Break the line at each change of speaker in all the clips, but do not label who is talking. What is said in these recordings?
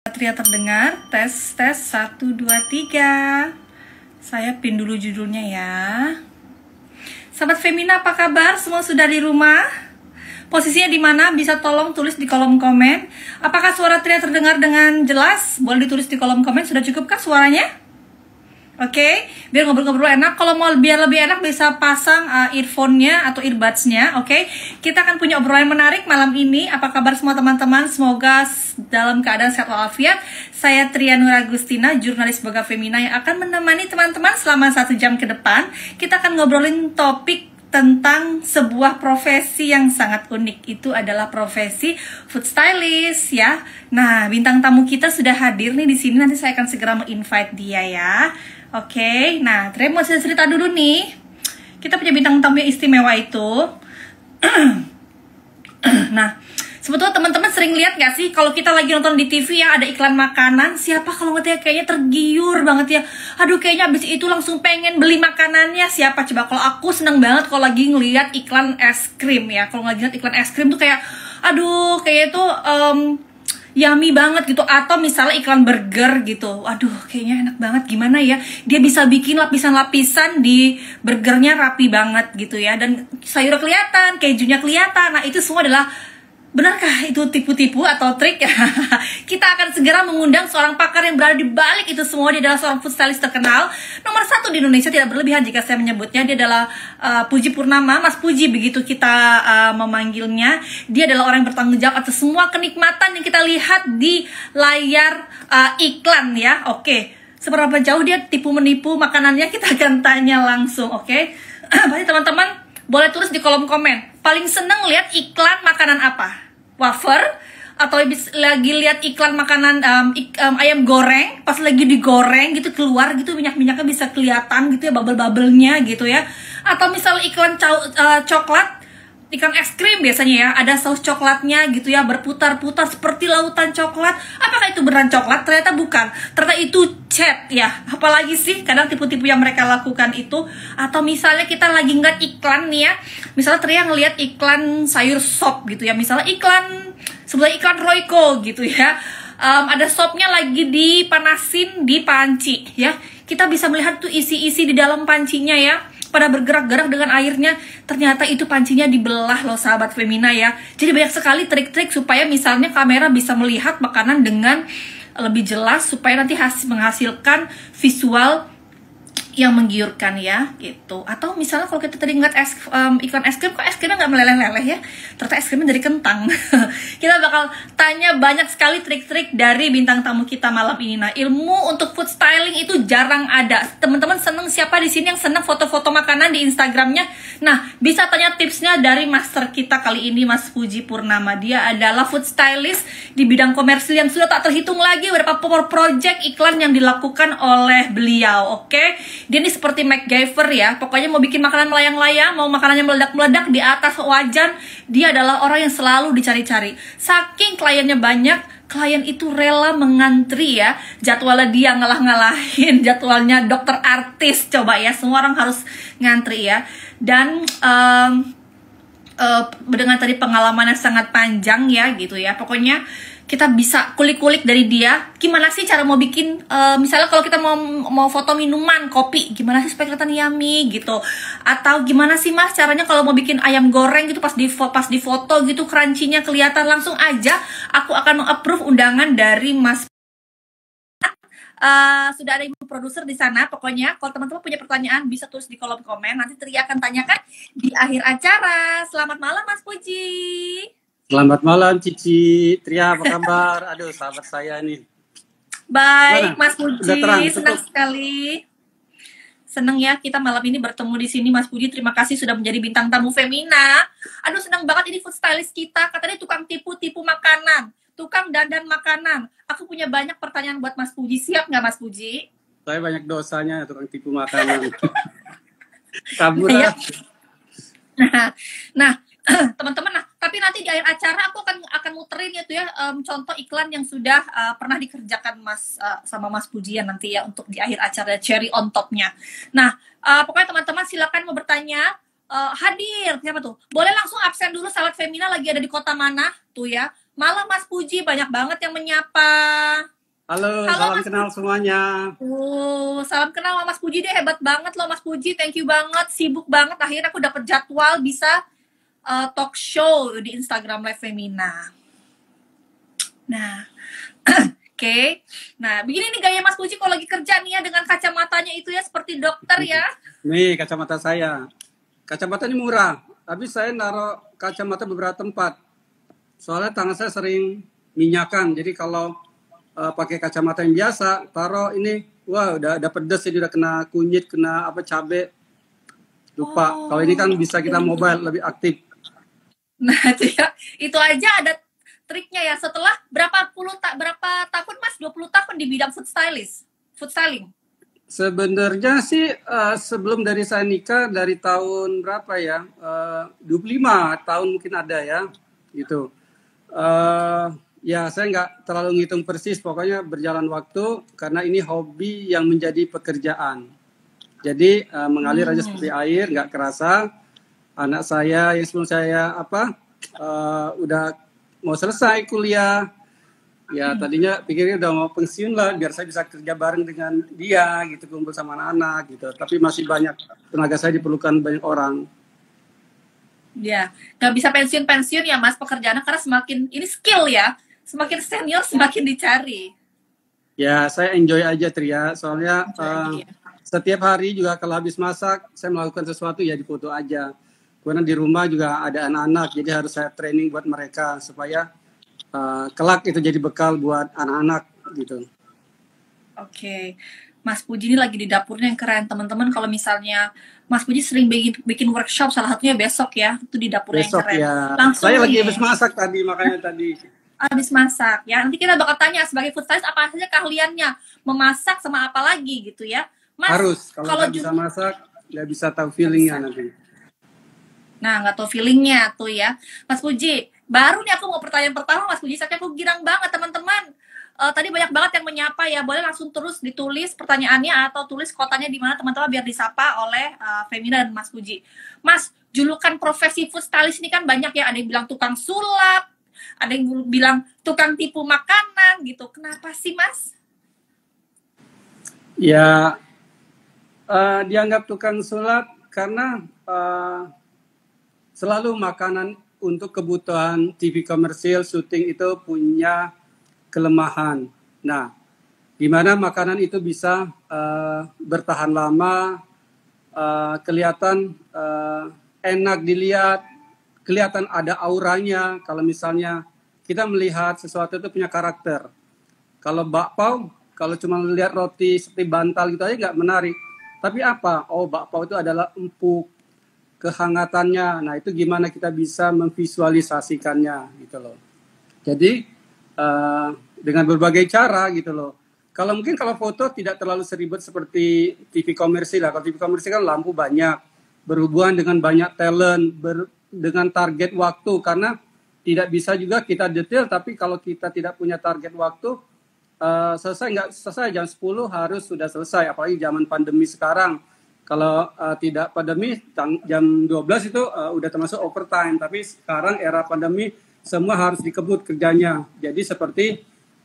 Satria terdengar, tes 1, 2, 3. Saya pin dulu judulnya ya. Sahabat Femina, apa kabar? Semua sudah di rumah? Posisinya di mana? Bisa tolong tulis di kolom komen. Apakah suara Tria terdengar dengan jelas? Boleh ditulis di kolom komen. Sudah cukupkah suaranya? Oke, biar ngobrol-ngobrol enak. Kalau mau biar lebih enak bisa pasang earphone-nya atau earbuds-nya. Oke, kita akan punya obrolan menarik malam ini. Apa kabar semua teman-teman? Semoga dalam keadaan sehat walafiat. Saya Tria Nur Agustina, jurnalis Boga Femina yang akan menemani teman-teman selama 1 jam ke depan. Kita akan ngobrolin topik tentang sebuah profesi yang sangat unik. Itu adalah profesi food stylist ya. Nah, bintang tamu kita sudah hadir nih di sini. Nanti saya akan segera menginvite dia ya. Oke, nah Tria mau cerita dulu nih. Kita punya bintang tamu yang istimewa itu. Nah, sebetulnya teman-teman sering lihat gak sih kalau kita lagi nonton di TV yang ada iklan makanan, siapa kalau ngerti ya kayaknya tergiur banget ya. Aduh, kayaknya abis itu langsung pengen beli makanannya. Siapa coba? Kalau aku seneng banget kalau lagi ngeliat iklan es krim ya. Kalau lagi ngeliat iklan es krim tuh kayak, aduh, kayak itu yummy banget gitu. Atau misalnya iklan burger gitu, aduh kayaknya enak banget. Gimana ya, dia bisa bikin lapisan-lapisan di burgernya rapi banget gitu ya. Dan sayur kelihatan, kejunya kelihatan. Nah, itu semua adalah, benarkah itu tipu-tipu atau trik? Kita akan segera mengundang seorang pakar yang berada di balik itu semua. Dia adalah seorang food stylist terkenal, nomor 1 di Indonesia, tidak berlebihan jika saya menyebutnya. Dia adalah Puji Purnama, Mas Puji begitu kita memanggilnya. Dia adalah orang yang bertanggung jawab atas semua kenikmatan yang kita lihat di layar iklan ya. Oke, seberapa jauh dia tipu-menipu makanannya kita akan tanya langsung. Oke, berarti teman-teman boleh tulis di kolom komen, paling seneng lihat iklan makanan apa? Wafer? Atau lagi lihat iklan makanan ayam goreng, pas lagi digoreng gitu keluar gitu minyak-minyaknya bisa kelihatan gitu ya, bubble-bubblenya gitu ya. Atau misalnya iklan coklat, ikan es krim biasanya ya, ada saus coklatnya gitu ya, berputar-putar seperti lautan coklat. Apakah itu beneran coklat? Ternyata bukan, ternyata itu cat ya. Apalagi sih kadang tipu-tipu yang mereka lakukan itu. Atau misalnya kita lagi ngeliat iklan nih ya, misalnya Tria ngeliat iklan sayur sop gitu ya, misalnya sebelah iklan Royco gitu ya, ada sopnya lagi dipanasin di panci ya. Kita bisa melihat tuh isi-isi di dalam pancinya ya, pada bergerak-gerak dengan airnya. Ternyata itu pancinya dibelah loh sahabat Femina ya. Jadi banyak sekali trik-trik supaya misalnya kamera bisa melihat makanan dengan lebih jelas, supaya nanti menghasilkan visual yang menggiurkan ya gitu. Atau misalnya kalau kita tadi ngeliat iklan es krim, kok es krimnya nggak meleleh-leleh ya, ternyata es krimnya dari kentang. Kita bakal tanya banyak sekali trik-trik dari bintang tamu kita malam ini. Nah, ilmu untuk food styling itu jarang ada. Teman-teman seneng siapa di sini yang seneng foto-foto makanan di Instagramnya? Nah, bisa tanya tipsnya dari master kita kali ini, Mas Puji Purnama. Dia adalah food stylist di bidang komersil yang sudah tak terhitung lagi berapa project iklan yang dilakukan oleh beliau. Oke, dia ini seperti MacGyver ya. Pokoknya mau bikin makanan melayang-layang, mau makanannya meledak-meledak di atas wajan, dia adalah orang yang selalu dicari-cari. Saking kliennya banyak, klien itu rela mengantri ya. Jadwalnya dia ngalah-ngalahin jadwalnya dokter artis. Coba ya, semua orang harus ngantri ya. Dan dengan tadi pengalaman yang sangat panjang ya gitu ya. Pokoknya kita bisa kulik-kulik dari dia, gimana sih cara mau bikin, misalnya kalau kita mau foto minuman, kopi, gimana sih supaya kelihatan yummy gitu. Atau gimana sih mas caranya kalau mau bikin ayam goreng gitu, pas di foto gitu crunchy-nya kelihatan. Langsung aja aku akan meng-approve undangan dari mas. Sudah ada ibu produser di sana. Pokoknya kalau teman-teman punya pertanyaan bisa tulis di kolom komen, nanti Tria akan tanyakan di akhir acara. Selamat malam Mas Puji.
Selamat malam Cici, Tria apa kabar? Aduh sahabat saya nih.
Baik Mas Puji, senang sekali. Senang ya kita malam ini bertemu di sini Mas Puji. Terima kasih sudah menjadi bintang tamu Femina. Aduh senang banget ini food stylist kita. Katanya tukang tipu-tipu makanan, tukang dandan makanan. Aku punya banyak pertanyaan buat Mas Puji. Siap nggak Mas Puji?
Saya banyak dosanya tukang tipu makanan. Kabur.
Nah teman-teman, tapi nanti di akhir acara aku akan muterin ya tuh ya, contoh iklan yang sudah pernah dikerjakan sama Mas Puji ya nanti ya, untuk di akhir acara cherry on topnya. Nah, pokoknya teman-teman silakan mau bertanya, hadir siapa tuh? Boleh langsung absen dulu sahabat Femina lagi ada di kota mana tuh ya. Malam Mas Puji banyak banget yang menyapa.
Halo,
Halo
salam
Mas
kenal semuanya.
Salam kenal sama Mas Puji deh, hebat banget loh Mas Puji, thank you banget, sibuk banget, akhirnya aku dapet jadwal bisa talk show di Instagram Live Femina. Nah, oke. Nah, begini nih gaya Mas Puji kalau lagi kerja nih ya, dengan kacamatanya itu ya, seperti dokter ya.
Nih kacamata saya. Kacamata ini murah, tapi saya naruh kacamata beberapa tempat. Soalnya tangan saya sering minyakan, jadi kalau pakai kacamata yang biasa, taruh ini, wah udah pedes, jadi udah kena kunyit, kena apa cabe, lupa. Kalau ini kan bisa kita mobile, lebih aktif.
Nah, itu aja ada triknya ya. Setelah berapa tahun Mas? 20 tahun di bidang food styling.
Sebenarnya sih sebelum dari saya nikah dari tahun berapa ya? 25 tahun mungkin ada ya, gitu. Ya saya nggak terlalu ngitung persis, pokoknya berjalan waktu karena ini hobi yang menjadi pekerjaan. Jadi mengalir aja seperti air, nggak kerasa. Anak saya yang sebelum saya udah mau selesai kuliah, ya tadinya pikirnya udah mau pensiun lah biar saya bisa kerja bareng dengan dia gitu, kumpul sama anak-anak gitu, tapi masih banyak tenaga saya diperlukan banyak orang.
Ya, nggak bisa pensiun ya Mas pekerjaannya, karena semakin ini skill ya, semakin senior semakin dicari.
Ya saya enjoy aja Tria, soalnya setiap hari juga kalau habis masak saya melakukan sesuatu ya dipoto aja. Karena di rumah juga ada anak-anak, jadi harus saya training buat mereka supaya kelak itu jadi bekal buat anak-anak gitu.
Oke. Mas Puji ini lagi di dapurnya yang keren, teman-teman. Kalau misalnya Mas Puji sering bikin workshop, salah satunya besok ya, itu di dapurnya yang keren.
Ya.
Langsung
saya lagi
nih,
habis masak tadi, makanya tadi.
habis masak ya. Nanti kita bakal tanya sebagai food stylist apa saja keahliannya, memasak sama apa lagi gitu ya. Mas,
harus kalau nggak bisa masak nggak bisa tahu feelingnya nanti.
Nah, nggak tahu feelingnya tuh ya. Mas Puji, baru nih aku mau pertanyaan pertama Mas Puji, saya aku girang banget teman-teman. Tadi banyak banget yang menyapa ya, boleh langsung terus ditulis pertanyaannya atau tulis kotanya di mana teman-teman biar disapa oleh Femina dan Mas Puji. Mas, julukan profesi food stylist ini kan banyak ya, ada yang bilang tukang sulap, ada yang bilang tukang tipu makanan gitu. Kenapa sih Mas?
Ya, dianggap tukang sulap karena selalu makanan untuk kebutuhan TV komersil syuting itu punya kelemahan. Nah, di mana makanan itu bisa bertahan lama, kelihatan enak dilihat, kelihatan ada auranya. Kalau misalnya kita melihat sesuatu itu punya karakter. Kalau bakpao, kalau cuma lihat roti seperti bantal gitu aja nggak menarik. Tapi apa? Oh, bakpao itu adalah empuk, kehangatannya. Nah, itu gimana kita bisa memvisualisasikannya gitu loh. Jadi dengan berbagai cara gitu loh. Kalau foto tidak terlalu seribet seperti TV komersil lah. Kalau TV komersil kan lampu banyak, berhubungan dengan banyak talent, dengan target waktu, karena tidak bisa juga kita detail, tapi kalau kita tidak punya target waktu, nggak selesai jam 10 harus sudah selesai, apalagi zaman pandemi sekarang. Kalau tidak pandemi, jam 12 itu udah termasuk overtime. Tapi sekarang era pandemi, semua harus dikebut kerjanya. Jadi seperti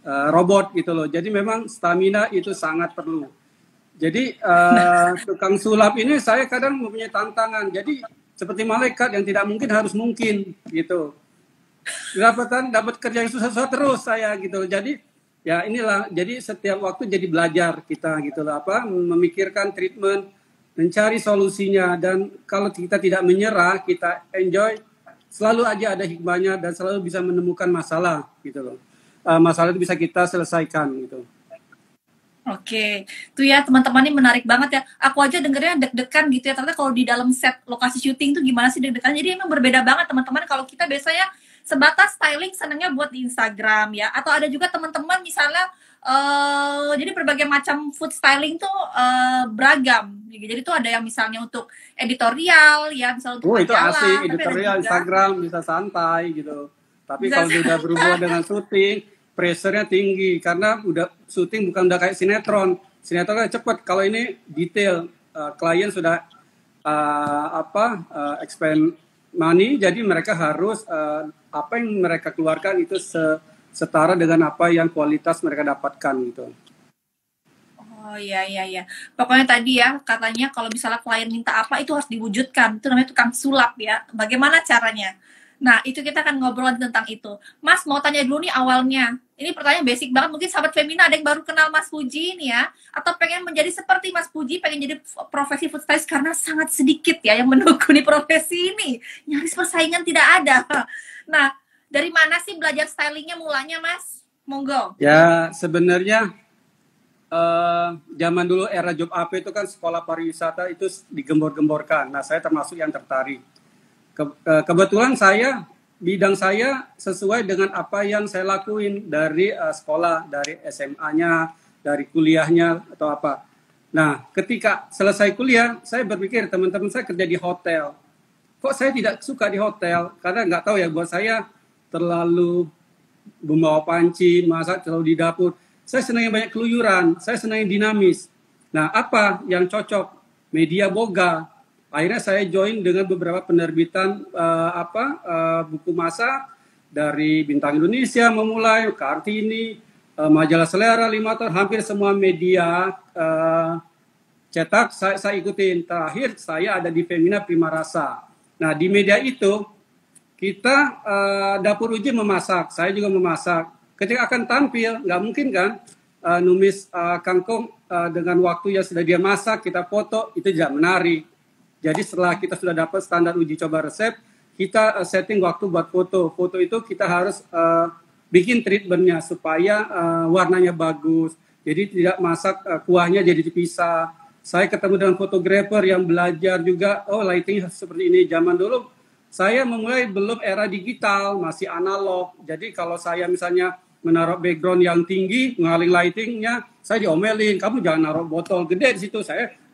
robot gitu loh. Jadi memang stamina itu sangat perlu. Jadi tukang sulap ini saya kadang mempunyai tantangan. Jadi seperti malaikat yang tidak mungkin harus mungkin gitu. Dapat kerja yang susah-susah terus saya gitu. Jadi ya inilah. Jadi setiap waktu jadi belajar kita gitu loh. Memikirkan treatment, mencari solusinya, dan kalau kita tidak menyerah, kita enjoy, selalu aja ada hikmahnya dan selalu bisa menemukan masalah gitu loh. Masalah itu bisa kita selesaikan gitu.
Oke, tuh ya teman-teman, ini menarik banget ya. Aku aja dengernya deg-degan gitu ya. Ternyata kalau di dalam set lokasi syuting tuh gimana sih deg-degan. Jadi emang berbeda banget teman-teman. Kalau kita biasanya sebatas styling, senangnya buat di Instagram ya. Atau ada juga teman-teman misalnya jadi berbagai macam food styling tuh beragam. Jadi tuh ada yang misalnya untuk editorial ya, misalnya untuk
itu
majalah,
asik,
tapi
editorial
ada juga
Instagram bisa santai gitu. Tapi
bisa
kalau sudah berhubungan dengan syuting, pressure-nya tinggi karena udah syuting bukan udah kayak sinetron. Sinetron kan cepet. Kalau ini detail, klien sudah expend money, jadi mereka harus apa yang mereka keluarkan itu setara dengan apa yang kualitas mereka dapatkan gitu.
Oh iya iya iya. Pokoknya tadi ya katanya kalau misalnya klien minta apa itu harus diwujudkan. Itu namanya tukang sulap ya. Bagaimana caranya? Nah, itu kita akan ngobrol tentang itu. Mas, mau tanya dulu nih awalnya. Ini pertanyaan basic banget. Mungkin sahabat Femina ada yang baru kenal Mas Puji nih ya. Atau pengen menjadi seperti Mas Puji, pengen jadi profesi food stylist karena sangat sedikit ya yang menekuni profesi ini. Nyaris persaingan tidak ada. Nah, dari mana sih belajar stylingnya mulanya, Mas? Monggo.
Ya, sebenarnya zaman dulu era job AP itu kan sekolah pariwisata itu digembor-gemborkan. Nah, saya termasuk yang tertarik. Kebetulan bidang saya sesuai dengan apa yang saya lakuin dari sekolah, dari SMA-nya, dari kuliahnya atau apa. Nah, ketika selesai kuliah, saya berpikir teman-teman saya kerja di hotel. Kok saya tidak suka di hotel? Karena nggak tahu ya, buat saya terlalu membawa panci, masak terlalu di dapur. Saya senang yang banyak keluyuran, saya senang yang dinamis. Nah, apa yang cocok? Media boga. Akhirnya saya join dengan beberapa penerbitan buku masak dari Bintang Indonesia memulai, Kartini, majalah Selera 5 tahun, hampir semua media cetak saya ikutin. Terakhir saya ada di Femina Prima Rasa. Nah, di media itu kita dapur uji memasak, saya juga memasak. Ketika akan tampil, nggak mungkin kan numis kangkung dengan waktu yang sudah dia masak, kita foto, itu tidak menarik. Jadi setelah kita sudah dapat standar uji coba resep, kita setting waktu buat foto. Foto itu kita harus bikin treatmentnya supaya warnanya bagus. Jadi tidak masak kuahnya jadi dipisah. Saya ketemu dengan fotografer yang belajar juga, oh lighting seperti ini. Zaman dulu saya memulai belum era digital, masih analog. Jadi kalau saya misalnya menaruh background yang tinggi, ngaling lightingnya, saya diomelin, kamu jangan naruh botol gede di situ,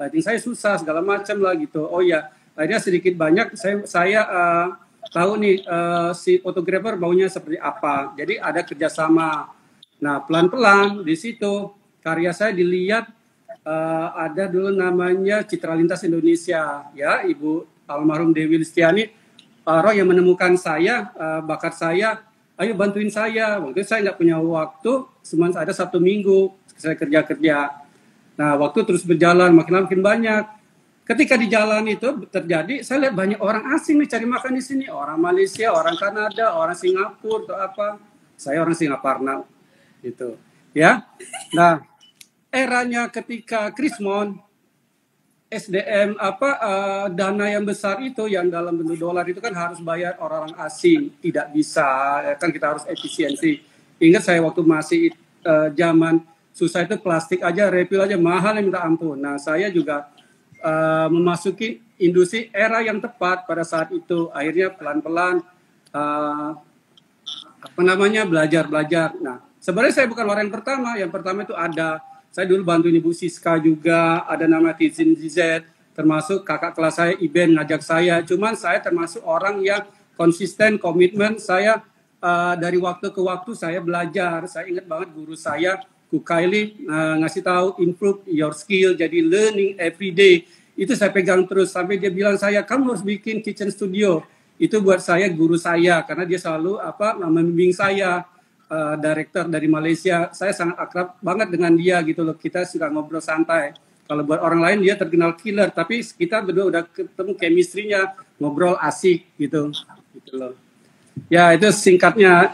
lighting saya susah segala macam lah gitu. Oh ya, akhirnya sedikit banyak saya tahu nih si fotografer maunya seperti apa. Jadi ada kerjasama. Nah, pelan-pelan di situ karya saya dilihat, ada dulu namanya Citra Lintas Indonesia, ya Ibu almarhum Dewi Listiani, roh yang menemukan saya, bakat saya. Ayo bantuin saya. Waktu itu saya nggak punya waktu, cuma ada Sabtu Minggu saya kerja. Nah, waktu terus berjalan, makin banyak. Ketika di jalan itu terjadi, saya lihat banyak orang asing nih cari makan di sini. Orang Malaysia, orang Kanada, orang Singapura, atau apa. Saya orang Singaparna, gitu. Ya. Nah, eranya ketika Krismon, SDM dana yang besar itu yang dalam bentuk dolar itu kan harus bayar orang-orang asing, tidak bisa kan kita harus efisiensi. Ingat saya waktu masih zaman susah itu plastik aja refill aja mahal yang minta ampun. Nah, saya juga memasuki industri era yang tepat pada saat itu. Akhirnya pelan-pelan belajar. Nah, sebenarnya saya bukan orang yang pertama. Yang pertama itu ada. Saya dulu bantu Ibu Siska juga, ada nama Tizin Zizet, termasuk kakak kelas saya, Iben, ngajak saya. Cuman saya termasuk orang yang konsisten, komitmen. Saya dari waktu ke waktu saya belajar. Saya ingat banget guru saya, Ku Kylie, ngasih tahu improve your skill, jadi learning every day. Itu saya pegang terus, sampai dia bilang saya, kamu harus bikin kitchen studio. Itu buat saya guru saya, karena dia selalu membimbing saya. Director dari Malaysia, saya sangat akrab banget dengan dia gitu loh. Kita suka ngobrol santai. Kalau buat orang lain dia terkenal killer, tapi kita berdua udah ketemu chemistry-nya, ngobrol asik gitu loh. Ya, itu singkatnya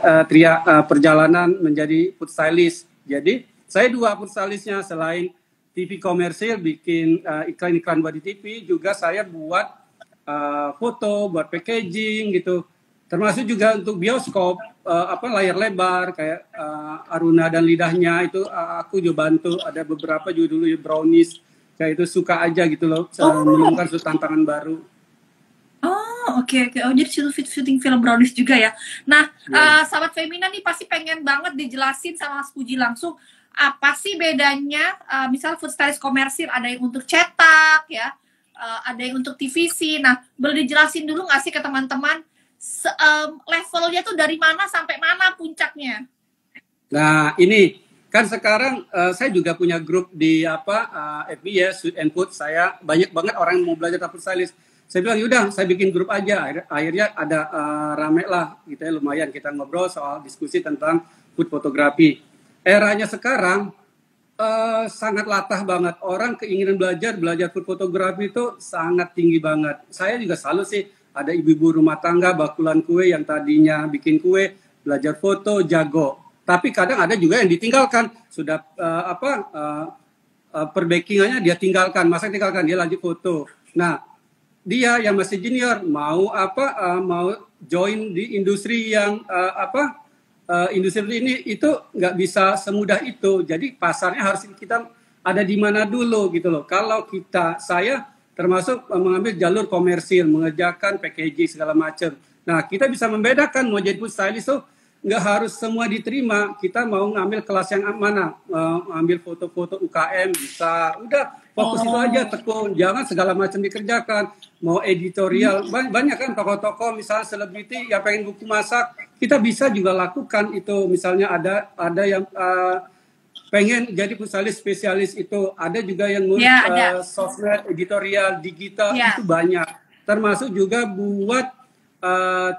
perjalanan menjadi food stylist. Jadi saya 2 food stylistnya, selain TV komersil bikin iklan-iklan buat di TV, juga saya buat foto, buat packaging gitu. Termasuk juga untuk bioskop, layar lebar kayak Aruna dan Lidahnya itu aku juga bantu. Ada beberapa juga dulu brownies kayak itu, suka aja gitu loh, menemukan suatu tantangan baru.
Oh, oke. Oh, jadi syuting film brownies juga ya. Nah, sahabat Femina nih pasti pengen banget dijelasin sama Mas Puji langsung apa sih bedanya misal food stylist komersil, ada yang untuk cetak ya, ada yang untuk TVC. Nah, boleh dijelasin dulu nggak sih ke teman-teman levelnya tuh dari mana sampai mana puncaknya?
Nah, ini kan sekarang saya juga punya grup di FB ya, Sweet and Food. Saya banyak banget orang yang mau belajar food stylist. Saya bilang yaudah saya bikin grup aja. Akhirnya ada rame lah gitu ya, lumayan kita ngobrol soal diskusi tentang food fotografi. Eranya sekarang sangat latah banget. Orang keinginan belajar food fotografi itu sangat tinggi banget. Saya juga salut sih, ada ibu-ibu rumah tangga bakulan kue yang tadinya bikin kue, belajar foto, jago. Tapi kadang ada juga yang ditinggalkan, sudah perbaikingannya dia tinggalkan, dia lanjut foto. Nah, dia yang masih junior mau mau join di industri yang industri ini itu nggak bisa semudah itu. Jadi pasarnya harus kita ada di mana dulu gitu loh. Kalau saya termasuk mengambil jalur komersil, mengerjakan packaging segala macam. Nah, kita bisa membedakan mau jadi food stylist tuh nggak harus semua diterima. Kita mau ngambil kelas yang mana, ambil foto-foto UKM bisa, udah fokus itu aja, tekun, jangan segala macam dikerjakan. Mau editorial, banyak kan tokoh-tokoh misalnya selebriti yang pengen buku masak, kita bisa juga lakukan itu. Misalnya ada yang pengen jadi spesialis itu, ada juga yang ngurus sosmed, editorial, digital, itu banyak. Termasuk juga buat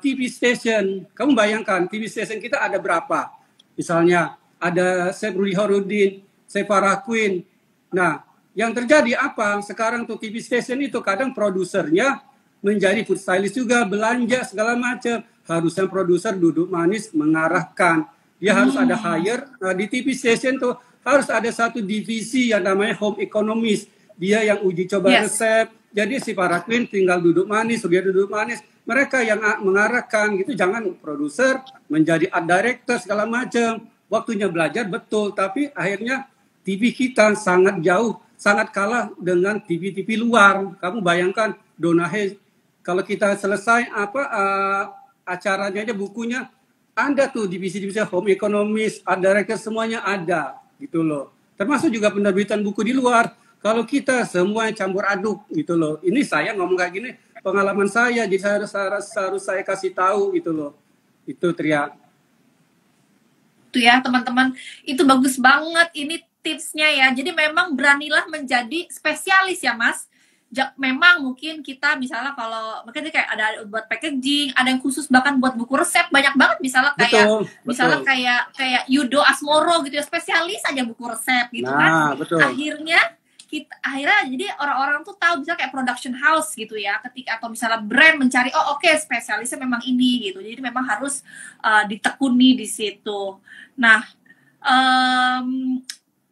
TV station. Kamu bayangkan TV station kita ada berapa? Misalnya ada Chef Rudy Horudin, Chef Farah Queen. Nah, yang terjadi apa? Sekarang tuh TV station itu kadang produsernya menjadi food stylist juga, belanja segala macam. Harusnya produser duduk manis mengarahkan. Dia harus ada hire. Nah, di TV station tuh harus ada satu divisi yang namanya home economist. Dia yang uji coba resep. Jadi si Farah Queen tinggal duduk manis, dia duduk manis. Mereka yang mengarahkan gitu, jangan produser menjadi art director segala macam. Waktunya belajar betul, tapi akhirnya TV kita sangat jauh, sangat kalah dengan TV-TV luar. Kamu bayangkan Donna Hayes, kalau kita selesai acaranya aja bukunya ada tuh divisi-divisi home economist, art director semuanya ada gitu loh. Termasuk juga penerbitan buku di luar. Kalau kita semua campur aduk gitu loh. Ini saya ngomong kayak gini, pengalaman saya, jadi harus saya kasih tahu gitu loh. Itu Tria.
Itu ya teman-teman, itu bagus banget ini tipsnya ya. Jadi memang beranilah menjadi spesialis ya Mas. Memang mungkin kita misalnya kalau mungkin kayak ada buat packaging, ada yang khusus bahkan buat buku resep, banyak banget misalnya kayak misalnya kayak Yudo Asmoro gitu ya, spesialis aja buku resep gitu kan.
Betul.
Akhirnya jadi orang-orang tuh tahu bisa kayak production house gitu ya, ketika atau misalnya brand mencari spesialisnya memang ini gitu, jadi memang harus ditekuni di situ. Nah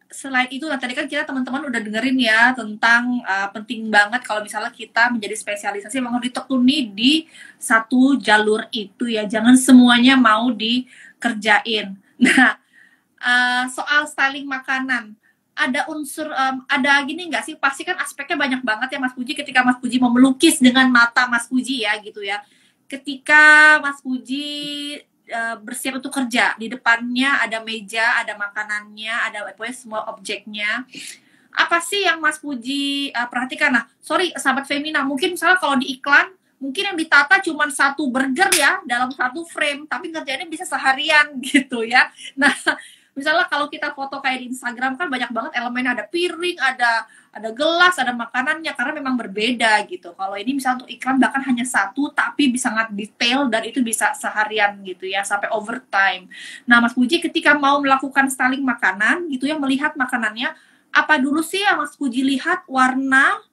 selain itu, tadi kan kita teman-teman udah dengerin ya tentang penting banget kalau misalnya kita menjadi spesialisasi memang harus ditekuni di satu jalur itu ya, jangan semuanya mau dikerjain. Nah soal styling makanan, ada unsur ada gini nggak sih, pasti kan aspeknya banyak banget ya Mas Puji, ketika Mas Puji mau melukis dengan mata Mas Puji ya gitu ya, ketika Mas Puji bersiap untuk kerja, di depannya ada meja, ada makanannya, ada pokoknya semua objeknya, apa sih yang Mas Puji perhatikan? Nah sorry sahabat Femina, mungkin misalnya kalau di iklan mungkin yang ditata cuma satu burger ya dalam satu frame, tapi kerjanya bisa seharian gitu ya. Nah misalnya kalau kita foto kayak di Instagram kan banyak banget elemennya, ada piring, ada gelas, ada makanannya, karena memang berbeda gitu. Kalau ini misalnya untuk iklan bahkan hanya satu, tapi bisa sangat detail dan itu bisa seharian gitu ya, sampai overtime. Nah Mas Puji ketika mau melakukan styling makanan gitu ya, melihat makanannya, apa dulu sih yang Mas Puji lihat? Warna,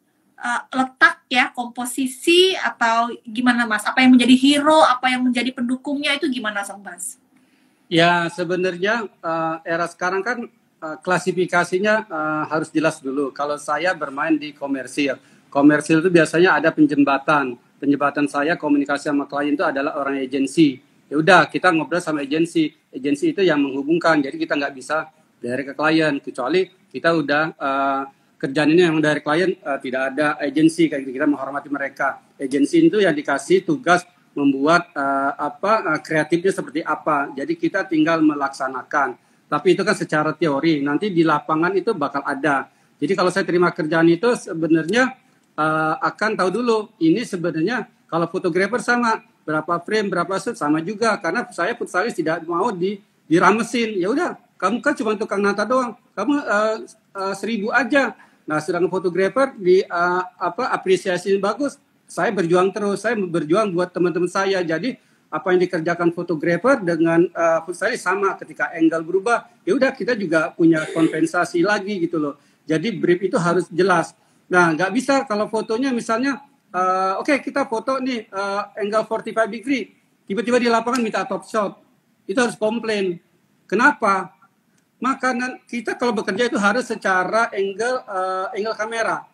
letak ya, komposisi, atau gimana Mas? Apa yang menjadi hero, apa yang menjadi pendukungnya, itu gimana Mas?
Ya sebenarnya era sekarang kan klasifikasinya harus jelas dulu. Kalau saya bermain di komersil itu biasanya ada penjembatan. Penjembatan saya komunikasi sama klien itu adalah orang agensi. Ya udah kita ngobrol sama agensi itu yang menghubungkan. Jadi kita nggak bisa dari ke klien, kecuali kita udah kerjaan ini yang dari klien tidak ada agensi, kayak kita menghormati mereka. Agensi itu yang dikasih tugas membuat kreatifnya seperti apa. Jadi kita tinggal melaksanakan. Tapi itu kan secara teori. Nanti di lapangan itu bakal ada. Jadi kalau saya terima kerjaan itu sebenarnya akan tahu dulu. Ini sebenarnya kalau fotografer sama berapa frame, berapa shoot sama juga. Karena saya food stylist tidak mau diramesin. Ya udah, kamu kan cuma tukang nata doang. Kamu 1.000 aja. Nah, sedangkan fotografer di apresiasi bagus saya berjuang terus, saya berjuang buat teman-teman saya. Jadi apa yang dikerjakan fotografer dengan food stylist sama, ketika angle berubah, ya udah kita juga punya kompensasi lagi gitu loh. Jadi brief itu harus jelas. Nah, nggak bisa kalau fotonya misalnya, oke, kita foto nih angle 45 degree, tiba-tiba di lapangan minta top shot, itu harus komplain. Kenapa? Makanan kita kalau bekerja itu harus secara angle kamera.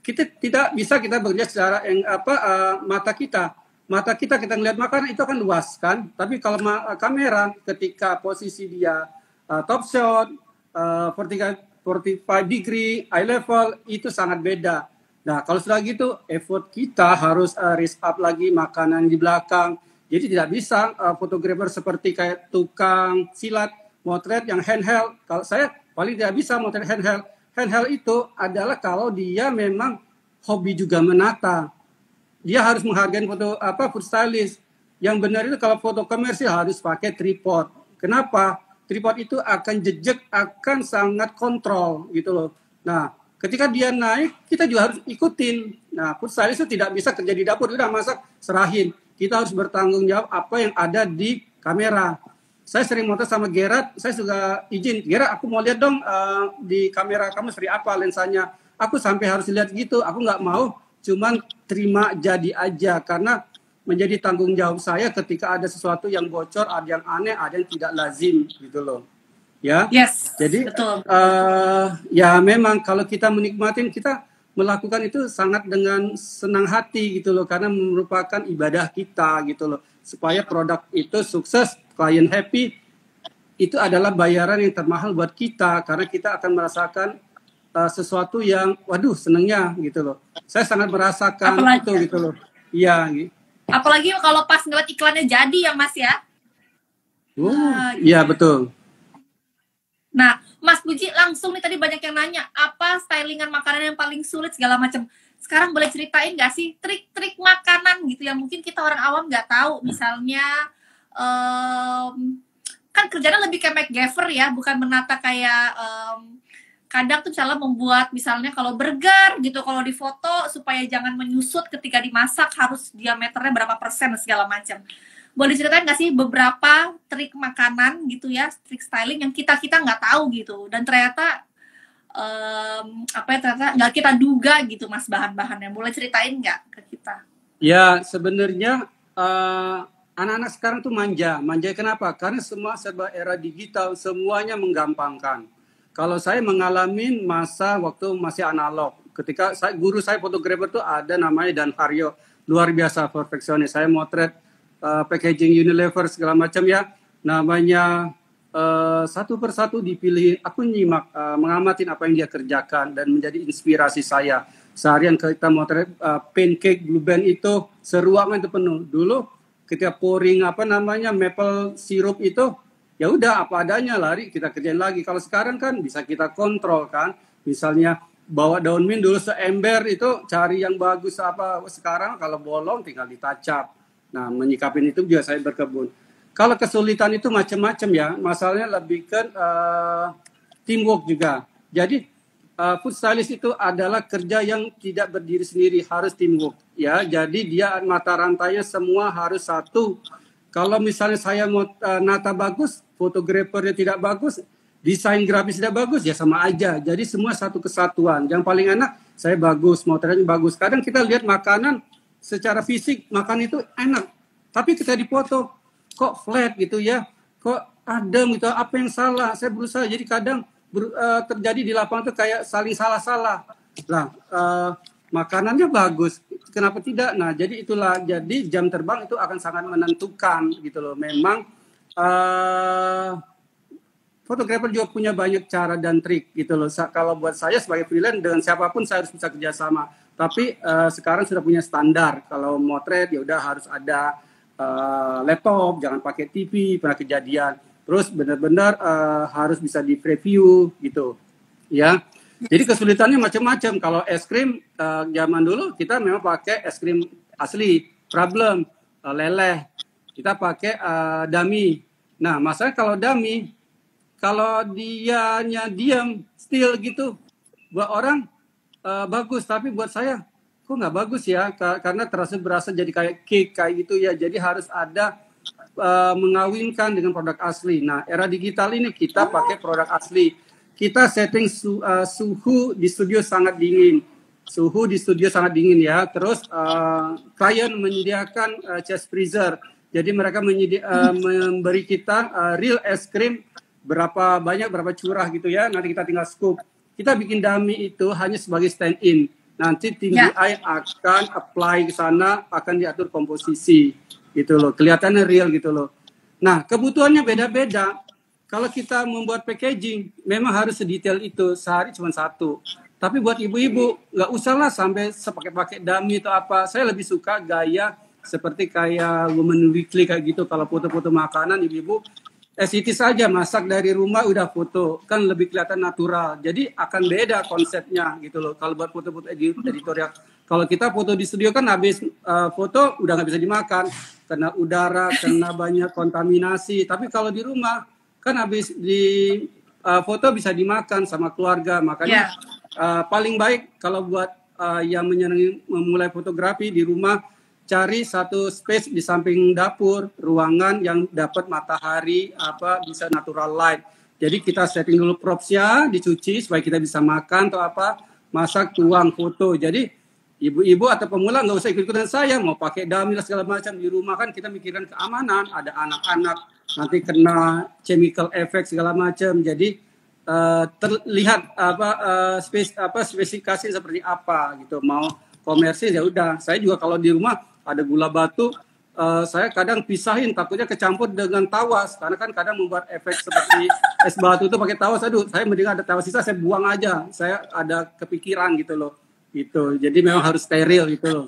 Kita tidak bisa kita bekerja secara mata kita ngelihat makanan itu akan luas kan, tapi kalau kamera ketika posisi dia top shot 45 degree eye level itu sangat beda. Nah kalau sudah gitu effort kita harus raise up lagi makanan di belakang. Jadi tidak bisa fotografer seperti kayak tukang silat motret yang handheld. Kalau saya paling tidak bisa motret handheld. Handheld itu adalah kalau dia memang hobi juga menata. Dia harus menghargai food stylist. Yang benar itu kalau foto komersil harus pakai tripod. Kenapa? Tripod itu akan jejak, akan sangat kontrol gitu loh. Nah, ketika dia naik, kita juga harus ikutin. Nah, food stylist itu tidak bisa kerja di dapur, udah masak, serahin. Kita harus bertanggung jawab apa yang ada di kamera. Saya sering motor sama Gerard, saya juga izin, Gerard aku mau lihat dong di kamera kamu seperti apa lensanya. Aku sampai harus lihat gitu, aku nggak mau cuman terima jadi aja, karena menjadi tanggung jawab saya ketika ada sesuatu yang bocor, ada yang aneh, ada yang tidak lazim gitu loh. Ya.
Yes.
Jadi
betul.
Ya memang kalau kita menikmatin, kita melakukan itu sangat dengan senang hati gitu loh, karena merupakan ibadah kita gitu loh. Supaya produk itu sukses, klien happy, itu adalah bayaran yang termahal buat kita, karena kita akan merasakan sesuatu yang waduh senengnya gitu loh. Saya sangat merasakan itu gitu loh. Iya.
Apalagi kalau pas ngeliat iklannya jadi ya Mas ya.
Iya betul.
Nah, Mas Puji langsung nih, tadi banyak yang nanya apa stylingan makanan yang paling sulit segala macam. Sekarang boleh ceritain nggak sih trik-trik makanan gitu yang mungkin kita orang awam nggak tahu. Misalnya kan kerjanya lebih kayak MacGyver ya, bukan menata kayak kadang tuh cara membuat misalnya kalau burger gitu, kalau di foto supaya jangan menyusut ketika dimasak harus diameternya berapa persen segala macam. Boleh ceritain nggak sih beberapa trik makanan gitu ya, trik styling yang kita nggak tahu gitu, dan ternyata ternyata nggak kita duga gitu Mas bahan-bahannya. Boleh ceritain nggak ke kita?
Ya sebenarnya anak-anak sekarang tuh manja kenapa? Karena semua serba era digital, semuanya menggampangkan. Kalau saya mengalami masa waktu masih analog, ketika guru saya fotografer tuh ada namanya Dan Haryo, luar biasa perfeksionis. Saya motret packaging Unilever segala macam ya, namanya satu persatu dipilih. Aku nyimak, mengamati apa yang dia kerjakan dan menjadi inspirasi saya. Seharian kita motret pancake Blue Band itu seruangan itu penuh. Dulu ketika pouring maple syrup itu, ya udah apa adanya, lari kita kerjain lagi. Kalau sekarang kan bisa kita kontrol kan, misalnya bawa daun mint dulu seember itu cari yang bagus apa. Sekarang kalau bolong tinggal ditacap. Nah menyikapin itu juga saya berkebun. Kalau kesulitan itu macam-macam ya, masalahnya lebih ke teamwork juga. Jadi food stylist itu adalah kerja yang tidak berdiri sendiri, harus teamwork ya. Jadi dia mata rantainya semua harus satu. Kalau misalnya saya mau nata bagus, fotografernya tidak bagus, desain grafis tidak bagus, ya sama aja. Jadi semua satu kesatuan. Yang paling enak, saya bagus, motretnya bagus. Kadang kita lihat makanan secara fisik, makan itu enak. Tapi kita dipoto, kok flat gitu ya, kok adem gitu, apa yang salah? Saya berusaha, jadi kadang terjadi di lapangan itu kayak saling salah-salah. Nah, makanannya bagus, kenapa tidak? Nah, jadi itulah, jadi jam terbang itu akan sangat menentukan gitu loh. Memang fotografer juga punya banyak cara dan trik gitu loh. Kalau buat saya sebagai freelance, dengan siapapun saya harus bisa kerjasama. Tapi sekarang sudah punya standar. Kalau motret ya udah harus ada laptop, jangan pakai TV, pernah kejadian. Terus benar-benar harus bisa di preview gitu, ya. Jadi kesulitannya macam-macam. Kalau es krim zaman dulu kita memang pakai es krim asli, problem, leleh. Kita pakai dummy. Nah, masalahnya kalau dummy, kalau dianya diam, still gitu, buat orang bagus, tapi buat saya, kok kok nggak bagus ya, karena berasa jadi kayak cake kayak gitu ya. Jadi harus ada mengawinkan dengan produk asli. Nah, era digital ini kita pakai produk asli. Kita setting suhu di studio sangat dingin. Suhu di studio sangat dingin ya. Terus klien menyediakan chest freezer. Jadi mereka memberi kita real es krim berapa banyak, berapa curah gitu ya. Nanti kita tinggal scoop. Kita bikin dummy itu hanya sebagai stand in. Nanti tim DI akan apply ke sana, akan diatur komposisi gitu loh. Kelihatannya real gitu loh. Nah, kebutuhannya beda-beda. Kalau kita membuat packaging, memang harus sedetail itu. Sehari cuma satu. Tapi buat ibu-ibu, nggak usah lah sampai pakai dummy atau apa. Saya lebih suka gaya seperti kayak Women Weekly kayak gitu. Kalau foto-foto makanan, ibu-ibu SIT saja, masak dari rumah udah foto, kan lebih kelihatan natural. Jadi akan beda konsepnya gitu loh. Kalau buat foto-foto editorial, kalau kita foto di studio kan habis foto udah nggak bisa dimakan, kena udara, kena banyak kontaminasi. Tapi kalau di rumah kan habis di foto bisa dimakan sama keluarga. Makanya paling baik kalau buat yang menyenangi memulai fotografi di rumah, cari satu space di samping dapur, ruangan yang dapat matahari, bisa natural light. Jadi kita setting dulu propsnya, dicuci supaya kita bisa makan atau masak, tuang, foto. Jadi ibu-ibu atau pemula nggak usah ikut-ikutan saya, mau pakai dummy segala macam di rumah kan kita mikirkan keamanan, ada anak-anak nanti kena chemical effect segala macam. Jadi terlihat spesifikasi seperti apa gitu. Mau komersil ya udah. Saya juga kalau di rumah ada gula batu, saya kadang pisahin, takutnya kecampur dengan tawas, karena kan kadang membuat efek seperti es batu itu pakai tawas. Aduh, saya mending ada tawas sisa, saya buang aja. Saya ada kepikiran gitu loh. Gitu. Jadi memang harus steril gitu loh.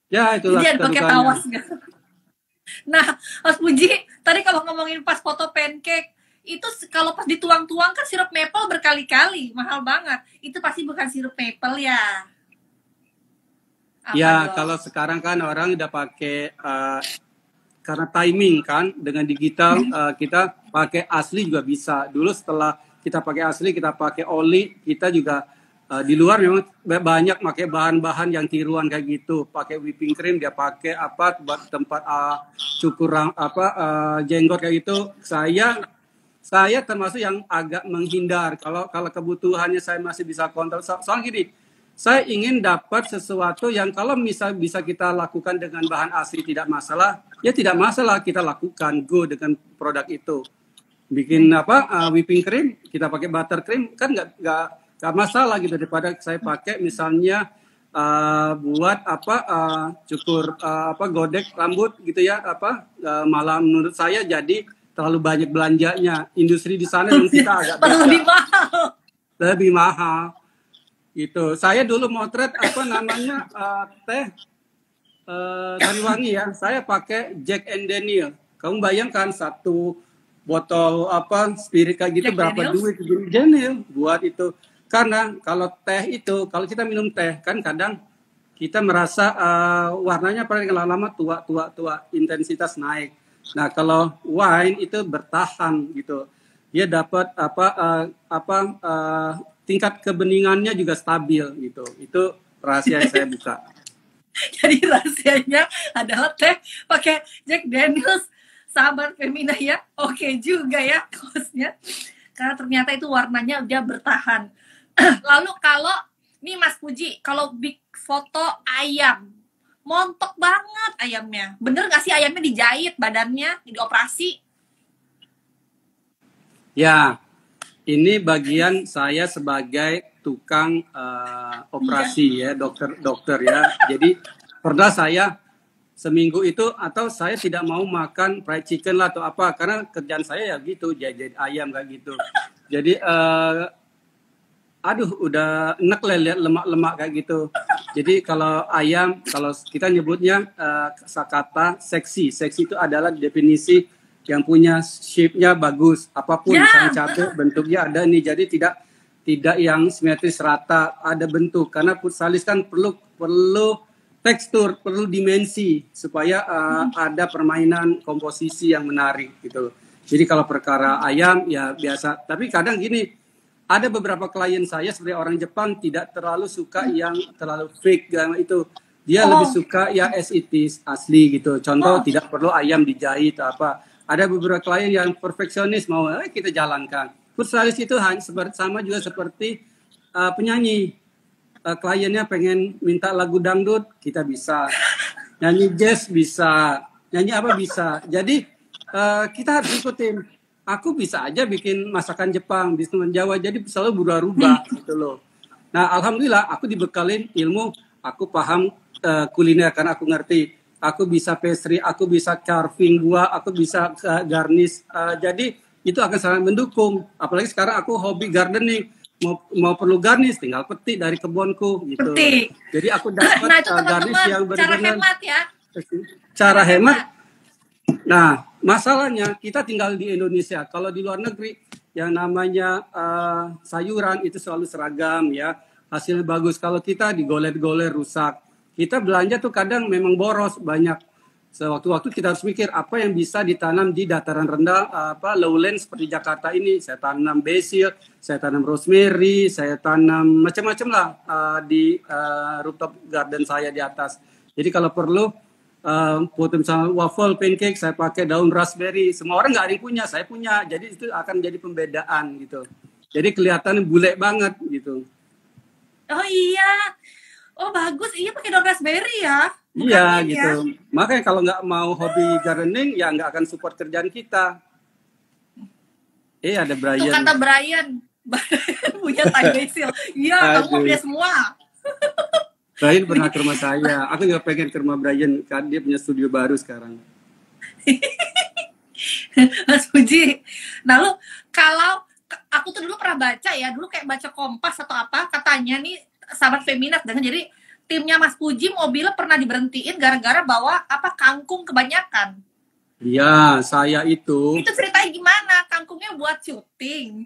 Ya, itulah.
Jadi pakai tawas gitu. Nah, Mas Puji, tadi kalau ngomongin pas foto pancake, itu kalau pas dituang-tuang kan sirup maple berkali-kali, mahal banget. Itu pasti bukan sirup maple ya?
Ya, kalau sekarang kan orang udah pakai karena timing kan, dengan digital kita pakai asli juga bisa. Dulu setelah kita pakai asli, kita pakai oli, kita juga di luar memang banyak pakai bahan-bahan yang tiruan kayak gitu. Pakai whipping cream, dia pakai buat tempat cukur jenggot kayak gitu. Saya termasuk yang agak menghindar. Kalau kebutuhannya saya masih bisa kontrol. Soalnya gini, saya ingin dapat sesuatu yang kalau bisa kita lakukan dengan bahan asli tidak masalah, ya tidak masalah kita lakukan, go dengan produk itu. Bikin whipping cream, kita pakai butter cream kan nggak masalah gitu, daripada saya pakai misalnya buat cukur godek rambut gitu ya, malah menurut saya jadi terlalu banyak belanjanya. Industri di sana yang kita agak lebih mahal. Itu saya dulu motret teh Sariwangi ya, saya pakai Jack and Daniel. Kamu bayangkan satu botol spirit kayak gitu Jack berapa Daniels? Duit Daniel buat itu. Karena kalau teh itu, kalau kita minum teh kan kadang kita merasa warnanya paling lama-lama tua, intensitas naik. Nah kalau wine itu bertahan gitu, dia dapat tingkat kebeningannya juga stabil gitu. Itu rahasia yang saya buka.
Jadi rahasianya adalah teh pakai Jack Daniels, sahabat Femina ya. Oke juga ya kosnya. Karena ternyata itu warnanya udah bertahan. Lalu kalau nih Mas Puji, kalau big foto ayam, montok banget ayamnya. Bener nggak sih ayamnya dijahit badannya, dioperasi?
Ya. Ini bagian saya sebagai tukang operasi ya, dokter ya. Jadi pernah saya seminggu itu atau saya tidak mau makan fried chicken lah atau apa, karena kerjaan saya ya gitu, jahit ayam kayak gitu. Jadi udah enak lah lihat lemak-lemak kayak gitu. Jadi kalau ayam, kalau kita nyebutnya kata seksi itu adalah definisi yang punya shape-nya bagus, apapun misalnya cabai bentuknya ada nih, jadi tidak yang simetris rata, ada bentuk, karena futsalis kan perlu tekstur, perlu dimensi supaya ada permainan komposisi yang menarik gitu. Jadi kalau perkara ayam ya biasa, tapi kadang gini, ada beberapa klien saya seperti orang Jepang tidak terlalu suka yang terlalu fake itu. Dia lebih suka ya as it is, asli gitu. Contoh tidak perlu ayam dijahit atau apa. Ada beberapa klien yang perfeksionis mau kita jalankan. Food stylist itu sama juga seperti penyanyi. Kliennya pengen minta lagu dangdut, kita bisa. Nyanyi jazz bisa, nyanyi apa bisa. Jadi kita harus ikutin. Aku bisa aja bikin masakan Jepang, bikin Jawa, jadi selalu berubah-ubah gitu loh. Nah, alhamdulillah aku dibekalin ilmu, aku paham kuliner karena aku ngerti. Aku bisa pastry, aku bisa carving buah, aku bisa garnish. Jadi itu akan sangat mendukung. Apalagi sekarang aku hobi gardening. Mau perlu garnish, tinggal petik dari kebunku gitu.
Petik.
Jadi aku dapat garnish yang benar-benar
cara hemat ya.
Cara hemat. Nah, masalahnya kita tinggal di Indonesia. Kalau di luar negeri yang namanya sayuran itu selalu seragam ya. Hasilnya bagus. Kalau kita digoler-goler rusak. Kita belanja tuh kadang memang boros banyak. Sewaktu-waktu kita harus mikir apa yang bisa ditanam di dataran rendah, lowland seperti Jakarta ini. Saya tanam basil, saya tanam rosemary, saya tanam macam-macam lah di rooftop garden saya di atas. Jadi kalau perlu foto misalnya waffle, pancake, saya pakai daun raspberry. Semua orang nggak ada yang punya, saya punya. Jadi itu akan jadi pembedaan gitu. Jadi kelihatan bule banget gitu.
Oh iya, oh bagus, iya pakai daun raspberry ya.
Iya gitu. Makanya kalau nggak mau hobi gardening, ya nggak akan support kerjaan kita. Ada Brian.
Tuh kata Brian punya Thai basil. Iya, kamu punya semua.
Brian pernah ke rumah saya. Aku juga pengen ke rumah Brian, kan dia punya studio baru sekarang.
Mas Puji. Nah lu, kalau aku tuh dulu pernah baca ya, dulu kayak baca Kompas atau apa, katanya nih sahabat Feminat dengan jadi timnya Mas Puji mobilnya pernah diberhentiin gara-gara bawa kangkung kebanyakan.
Iya, saya itu.
Itu ceritanya gimana? Kangkungnya buat syuting.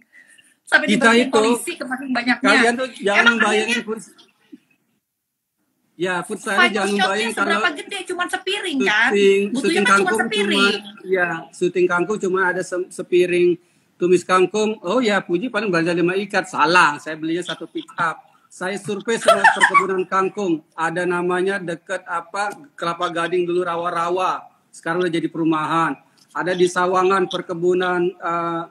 Sampai
kita
diberhentiin polisi kemarin banyaknya.
Kalian tuh jangan bayangin food saya jangan bayangin
kalau seberapa gede, cuma sepiring kan?
Butuhnya cuma sepiring. Syuting kangkung cuma ada sepiring tumis kangkung. Oh ya, Puji paling belanja 5 ikat. Salah, saya belinya 1 pick up. Saya survei semua perkebunan kangkung. Ada namanya dekat Kelapa Gading dulu rawa-rawa. Sekarang udah jadi perumahan. Ada di Sawangan perkebunan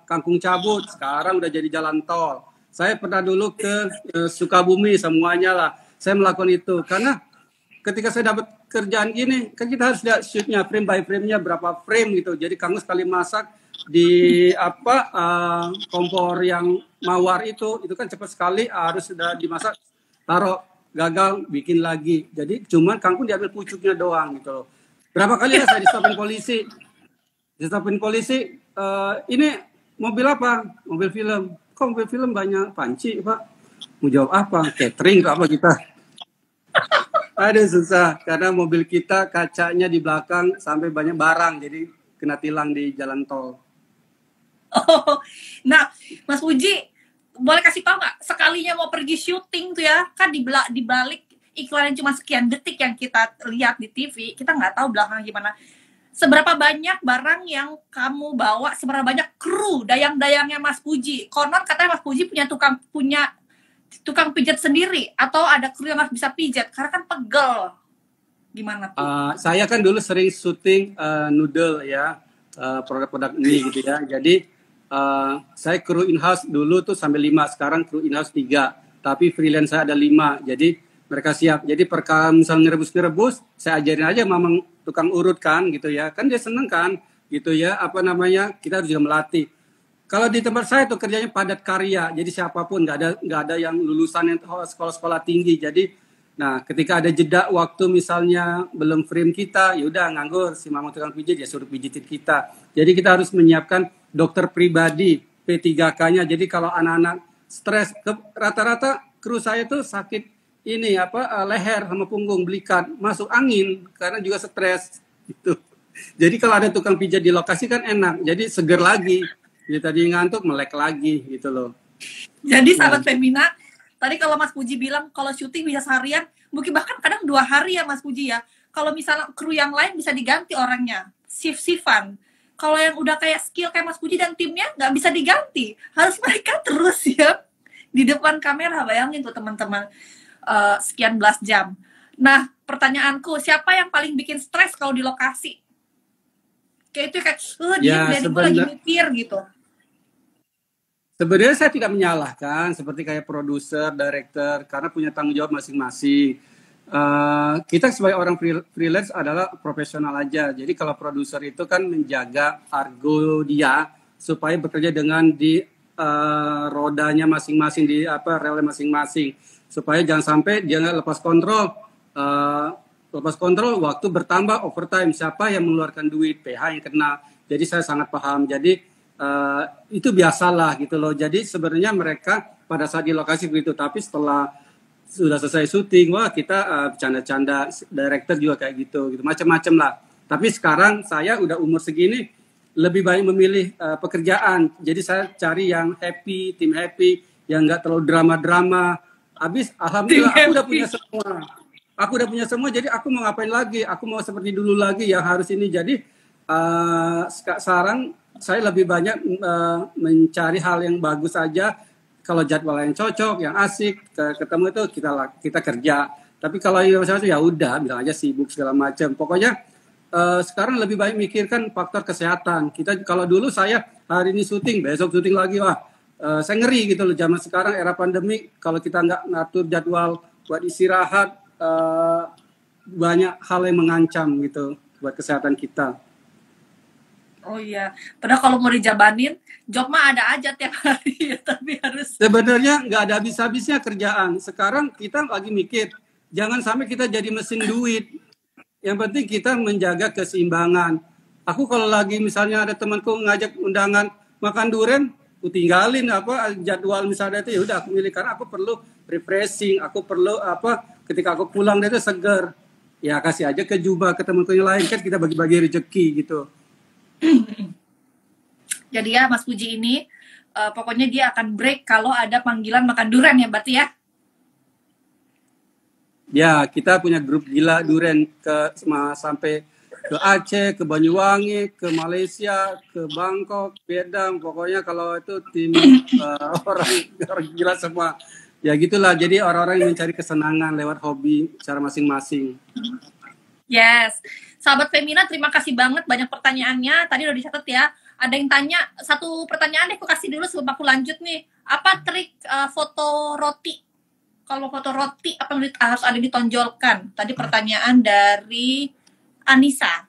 kangkung cabut. Sekarang udah jadi jalan tol. Saya pernah dulu ke Sukabumi semuanya lah. Saya melakukan itu karena ketika saya dapat kerjaan gini, kan kita harus lihat shootnya frame by frame-nya berapa frame gitu. Jadi kangkung sekali masak di kompor yang mawar itu kan cepat sekali, harus sudah dimasak, taruh, gagal, bikin lagi. Jadi cuman kangkung diambil pucuknya doang gitu loh. Berapa kali saya di-stopin polisi, ini mobil apa? Mobil film. Kok mobil film banyak panci, Pak? Mau jawab apa? Catering apa kita? Aduh susah, karena mobil kita kacanya di belakang sampai banyak barang, jadi kena tilang di jalan tol.
Oh, nah Mas Puji, boleh kasih tahu nggak sekalinya mau pergi syuting tuh ya, kan di balik iklan yang cuma sekian detik yang kita lihat di TV, kita nggak tahu belakang gimana. Seberapa banyak barang yang kamu bawa, seberapa banyak kru dayang-dayangnya Mas Puji. Konon katanya Mas Puji punya tukang pijat sendiri, atau ada kru yang harus bisa pijat karena kan pegel. Gimana tuh?
Saya kan dulu sering syuting noodle ya, produk-produk mie gitu ya. Jadi saya kru in-house dulu tuh sampai 5, sekarang kru in-house 3. Tapi freelance saya ada 5, jadi mereka siap. Jadi misalnya ngerebus, saya ajarin aja mamang tukang urut kan gitu ya. Kan dia seneng kan gitu ya, kita harus juga melatih. Kalau di tempat saya tuh kerjanya padat karya, jadi siapapun, nggak ada yang lulusan yang sekolah-sekolah tinggi. Jadi, nah ketika ada jeda waktu misalnya belum frame kita, yaudah nganggur si mamang tukang pijit ya suruh pijitin kita. Jadi kita harus menyiapkan dokter pribadi P3K-nya. Jadi kalau anak-anak stres, rata-rata kru saya tuh sakit leher sama punggung, belikat, masuk angin karena juga stres gitu. Jadi kalau ada tukang pijat di lokasi kan enak, jadi seger lagi. Jadi tadi ngantuk melek lagi gitu loh.
Jadi sahabat Femina, tadi kalau Mas Puji bilang kalau syuting bisa seharian, mungkin bahkan kadang 2 hari ya Mas Puji ya. Kalau misalnya kru yang lain bisa diganti orangnya, shift-shiftan. Kalau yang udah kayak skill kayak Mas Puji dan timnya nggak bisa diganti, harus mereka terus ya. di depan kamera, bayangin tuh teman-teman, sekian belas jam. Nah, pertanyaanku, siapa yang paling bikin stres kalau di lokasi? Kayak itu kayak,
Ya,
diem dari gue lagi mikir gitu.
sebenarnya saya tidak menyalahkan seperti kayak produser, director, karena punya tanggung jawab masing-masing. Kita sebagai orang freelance adalah profesional aja. Jadi kalau produser itu kan menjaga argo dia supaya bekerja dengan di rodanya masing-masing, di relnya masing-masing, supaya jangan sampai dia nggak lepas kontrol. Lepas kontrol, waktu bertambah, overtime, siapa yang mengeluarkan duit, PH yang kena. Jadi saya sangat paham. Jadi itu biasalah gitu loh. Jadi sebenarnya mereka pada saat di lokasi begitu, tapi setelah sudah selesai syuting, wah kita bercanda-canda, director juga kayak gitu macam-macam lah. Tapi sekarang saya udah umur segini, lebih baik memilih pekerjaan. Jadi saya cari yang happy, tim happy, yang nggak terlalu drama-drama. Habis, alhamdulillah aku udah punya semua. Aku udah punya semua, jadi aku mau ngapain lagi? Aku mau seperti dulu lagi yang harus ini. Jadi sekarang saya lebih banyak mencari hal yang bagus saja. Kalau jadwal yang cocok, yang asik, ketemu itu kita kerja. Tapi kalau yang ya udah, bilang aja sibuk segala macam. Pokoknya sekarang lebih baik mikirkan faktor kesehatan. Kalau dulu saya hari ini syuting, besok syuting lagi, wah saya ngeri gitu loh. Zaman sekarang era pandemi, kalau kita nggak ngatur jadwal buat istirahat, banyak hal yang mengancam gitu buat kesehatan kita.
Oh iya, padahal kalau mau dijabanin, job mah ada aja tiap hari ya, tapi harus.
Sebenarnya nggak ada habis-habisnya kerjaan. Sekarang kita lagi mikir, jangan sampai kita jadi mesin duit. Yang penting kita menjaga keseimbangan. Aku kalau lagi misalnya ada temanku ngajak undangan makan durian, aku tinggalin jadwal misalnya itu, ya udah aku milih karena aku perlu refreshing, aku perlu ketika aku pulang itu seger. Ya kasih aja ke Juba, ke temanku yang lain, kan kita bagi-bagi rezeki gitu.
Jadi ya Mas Puji ini pokoknya dia akan break kalau ada panggilan makan durian ya berarti ya.
Ya, kita punya grup gila durian sampai ke Aceh, ke Banyuwangi, ke Malaysia, ke Bangkok, Vietnam. Pokoknya kalau itu tim orang gila semua. Ya gitulah. Jadi orang-orang yang mencari kesenangan lewat hobi cara masing-masing.
Yes. Sahabat Femina, terima kasih banget banyak pertanyaannya. Tadi udah dicatat ya. Ada yang tanya, satu pertanyaan deh aku kasih dulu sebelum aku lanjut nih. Apa trik foto roti? Kalau foto roti apa yang harus ada ditonjolkan? Tadi pertanyaan dari Anissa.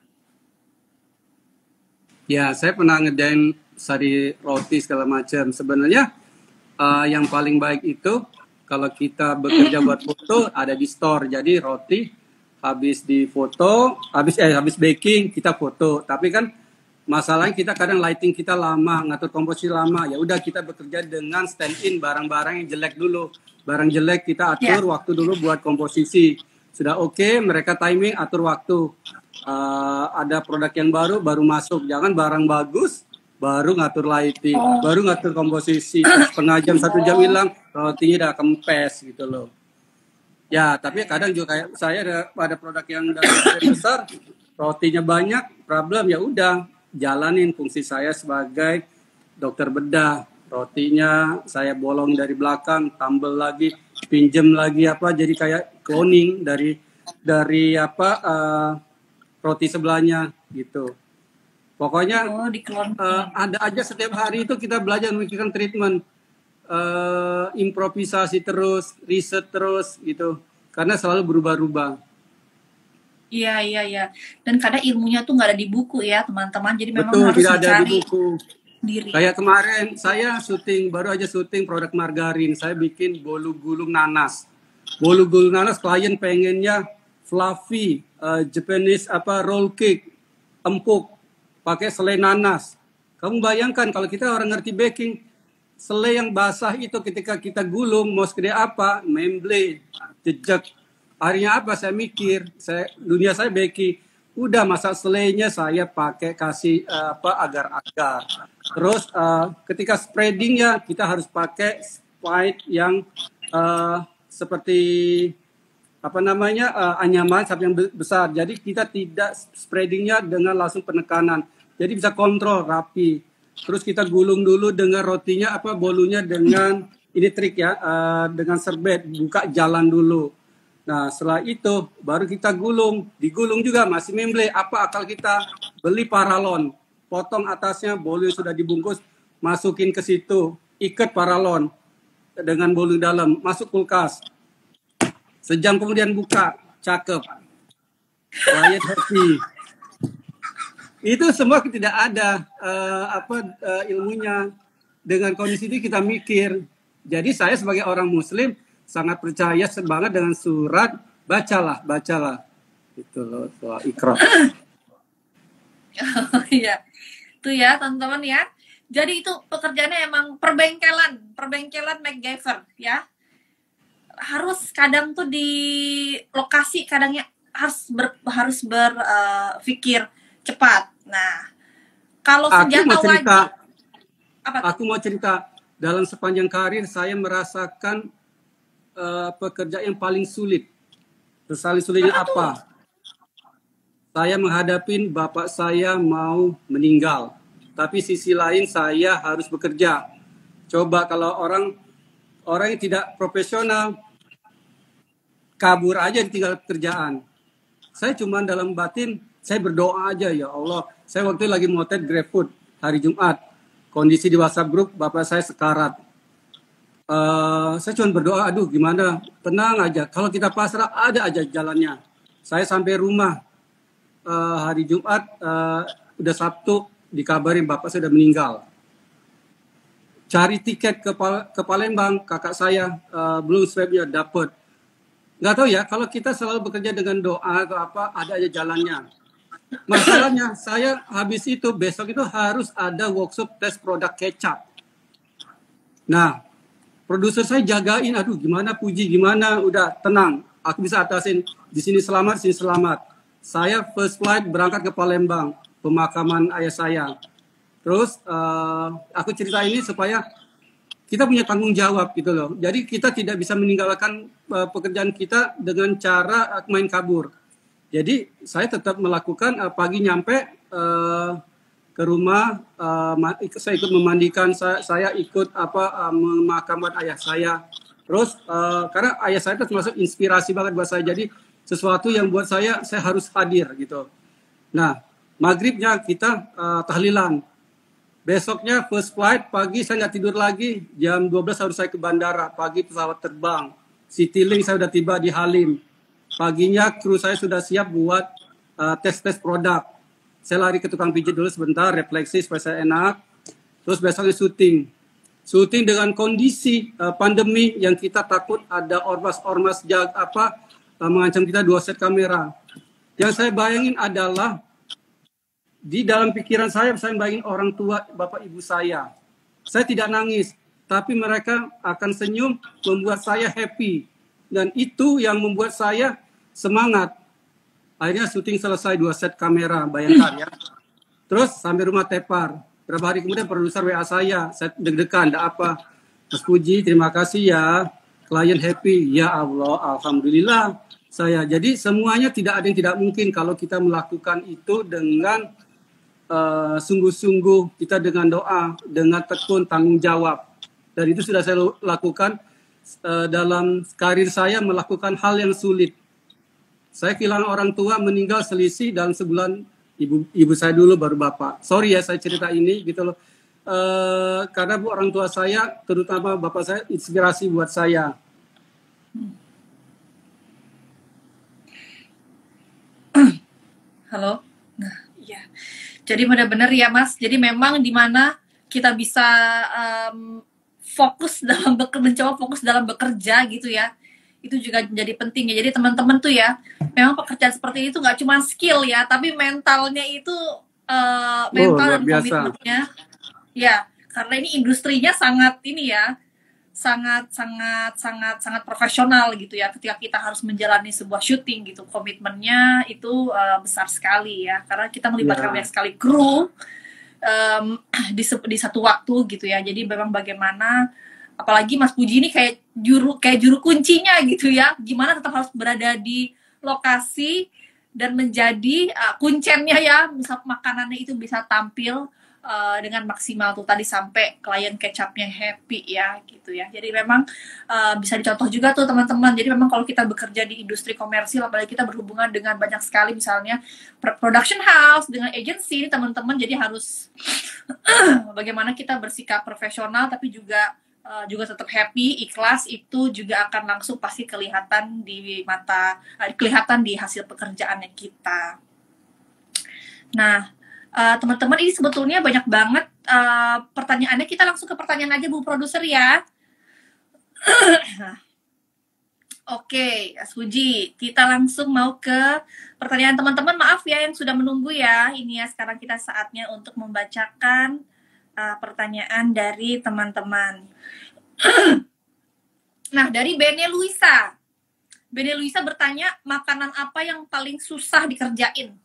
Ya, saya pernah ngedain sari roti segala macam. Sebenarnya yang paling baik itu kalau kita bekerja buat foto ada di store. Jadi roti habis di foto, habis baking kita foto. Tapi kan masalahnya kita kadang lighting kita lama, ngatur komposisi lama. Ya udah kita bekerja dengan stand in barang-barang yang jelek dulu. Barang jelek kita atur waktu dulu buat komposisi. Sudah oke, mereka timing atur waktu. Ada produk yang baru masuk. Jangan barang bagus baru ngatur lighting, baru ngatur komposisi. Setengah jam, 1 jam hilang, rotinya udah kempes gitu loh. Ya, tapi kadang juga kayak saya ada produk yang besar, rotinya banyak, problem ya udah jalanin fungsi saya sebagai dokter bedah. Rotinya saya bolong dari belakang, tambel lagi, pinjem lagi jadi kayak cloning dari roti sebelahnya gitu. Pokoknya ada aja setiap hari itu kita belajar memikirkan treatment, improvisasi terus, riset terus gitu, karena selalu berubah-ubah.
Iya. Dan kadang ilmunya tuh nggak ada di buku ya teman-teman. Jadi memang
betul,
harus
tidak ada
dicari
di buku.
Diri.
Kayak kemarin saya baru aja syuting produk margarin. Saya bikin bolu gulung nanas. Bolu gulung nanas klien pengennya fluffy, Japanese roll cake, empuk, pakai selai nanas. Kamu bayangkan kalau kita orang ngerti baking, selai yang basah itu ketika kita gulung mau segede apa, memble, jejak. Akhirnya saya mikir, dunia saya baking. Udah masak selainya saya pakai kasih agar-agar. Terus ketika spreadingnya kita harus pakai spike yang seperti anyaman sampai yang besar. Jadi kita tidak spreadingnya dengan langsung penekanan. Jadi bisa kontrol rapi. Terus kita gulung dulu dengan rotinya bolunya dengan ini trik ya, dengan serbet buka jalan dulu. Nah setelah itu baru kita gulung, digulung juga masih memble. Apa akal kita beli paralon, potong atasnya, bolu yang sudah dibungkus, masukin ke situ, ikat paralon dengan bolu dalam, masuk kulkas. Sejam kemudian buka, cakep, klien happy. Itu semua tidak ada ilmunya. Dengan kondisi itu kita mikir. Jadi saya sebagai orang Muslim sangat percaya banget dengan surat, bacalah. Itu loh soal Iqra.
Iya, itu ya teman-teman ya. Jadi itu pekerjaannya emang perbengkelan MacGyver ya. Harus kadang tuh di lokasi kadangnya harus berpikir cepat. Nah, kalau senjata wajib,
aku mau cerita dalam sepanjang karir saya merasakan pekerjaan yang paling sulit. Paling sulitnya apa? Saya menghadapi bapak saya mau meninggal, tapi sisi lain saya harus bekerja. Coba kalau orang yang tidak profesional kabur aja ditinggal pekerjaan. Saya cuma dalam batin saya berdoa aja, ya Allah. Saya waktu itu lagi motret GrabFood hari Jumat. Kondisi di WhatsApp grup bapak saya sekarat. Saya cuma berdoa, aduh gimana, tenang aja. Kalau kita pasrah ada aja jalannya. Saya sampai rumah hari Jumat, udah Sabtu dikabarin bapak saya udah meninggal. Cari tiket ke Palembang, kakak saya belum swabnya dapet. Nggak tahu ya, kalau kita selalu bekerja dengan doa atau apa, ada aja jalannya. Masalahnya saya habis itu besok itu harus ada workshop tes produk kecap. Nah, produser saya jagain, aduh gimana Puji, gimana, udah tenang, aku bisa atasin, di sini selamat, sini selamat. Saya first flight berangkat ke Palembang, pemakaman ayah saya. Terus aku cerita ini supaya kita punya tanggung jawab gitu loh. Jadi kita tidak bisa meninggalkan pekerjaan kita dengan cara main kabur. Jadi saya tetap melakukan pagi nyampe ke rumah, saya ikut memandikan, saya ikut memakamkan ayah saya. Terus karena ayah saya itu termasuk inspirasi banget buat saya. Jadi sesuatu yang buat saya harus hadir gitu. Nah, maghribnya kita tahlilan. Besoknya first flight, pagi saya nggak tidur lagi. Jam 12 harus saya ke bandara. Pagi pesawat terbang. Citylink saya udah tiba di Halim. Paginya kru saya sudah siap buat tes produk. Saya lari ke tukang pijit dulu sebentar, refleksi supaya saya enak. Terus besoknya syuting dengan kondisi pandemi yang kita takut ada ormas mengancam kita 2 set kamera. Yang saya bayangin adalah di dalam pikiran saya bayangin orang tua bapak ibu saya. Saya tidak nangis, tapi mereka akan senyum membuat saya happy. Dan itu yang membuat saya semangat. Akhirnya syuting selesai 2 set kamera, bayangkan ya. Terus sampai rumah tepar. Berapa hari kemudian produser WA saya deg-degan, ada apa? Mas Puji, terima kasih ya. Klien happy. Ya Allah, alhamdulillah. Jadi semuanya tidak ada yang tidak mungkin kalau kita melakukan itu dengan sungguh-sungguh, kita dengan doa, dengan tekun, tanggung jawab. Dan itu sudah saya lakukan dalam karir saya, melakukan hal yang sulit. Saya kehilangan orang tua, meninggal selisih dalam sebulan, ibu saya dulu baru bapak. Sorry ya saya cerita ini gitu loh. Karena orang tua saya, terutama bapak saya, inspirasi buat saya.
Halo. Nah, iya. Jadi benar-benar ya Mas. Jadi memang di mana kita bisa mencoba fokus dalam bekerja gitu ya. Itu juga jadi penting ya. Jadi teman-teman tuh ya, memang pekerjaan seperti itu nggak cuma skill ya, tapi mentalnya itu mental dan komitmennya. Ya, karena ini industrinya sangat profesional gitu ya. Ketika kita harus menjalani sebuah syuting gitu, komitmennya itu besar sekali ya. Karena kita melibatkan banyak sekali kru di satu waktu gitu ya. Jadi memang bagaimana, apalagi Mas Puji ini kayak juru kuncinya gitu ya. Gimana tetap harus berada di lokasi dan menjadi kuncennya ya, misal makanannya itu bisa tampil dengan maksimal tuh tadi sampai klien kecapnya happy ya gitu ya. Jadi memang bisa dicontoh juga tuh teman-teman. Jadi memang kalau kita bekerja di industri komersil, apalagi kita berhubungan dengan banyak sekali misalnya production house dengan agency teman-teman, jadi harus bagaimana kita bersikap profesional tapi juga tetap happy, ikhlas, itu juga akan langsung pasti kelihatan di mata, kelihatan di hasil pekerjaannya kita. Nah, teman-teman ini sebetulnya banyak banget pertanyaannya. Kita langsung ke pertanyaan aja Bu Produser ya. Oke, Suji, kita langsung mau ke pertanyaan teman-teman. Maaf ya yang sudah menunggu ya. Ini ya sekarang kita saatnya untuk membacakan pertanyaan dari teman-teman. Nah, dari Bene Luisa. Bene Luisa bertanya, makanan apa yang paling susah dikerjain?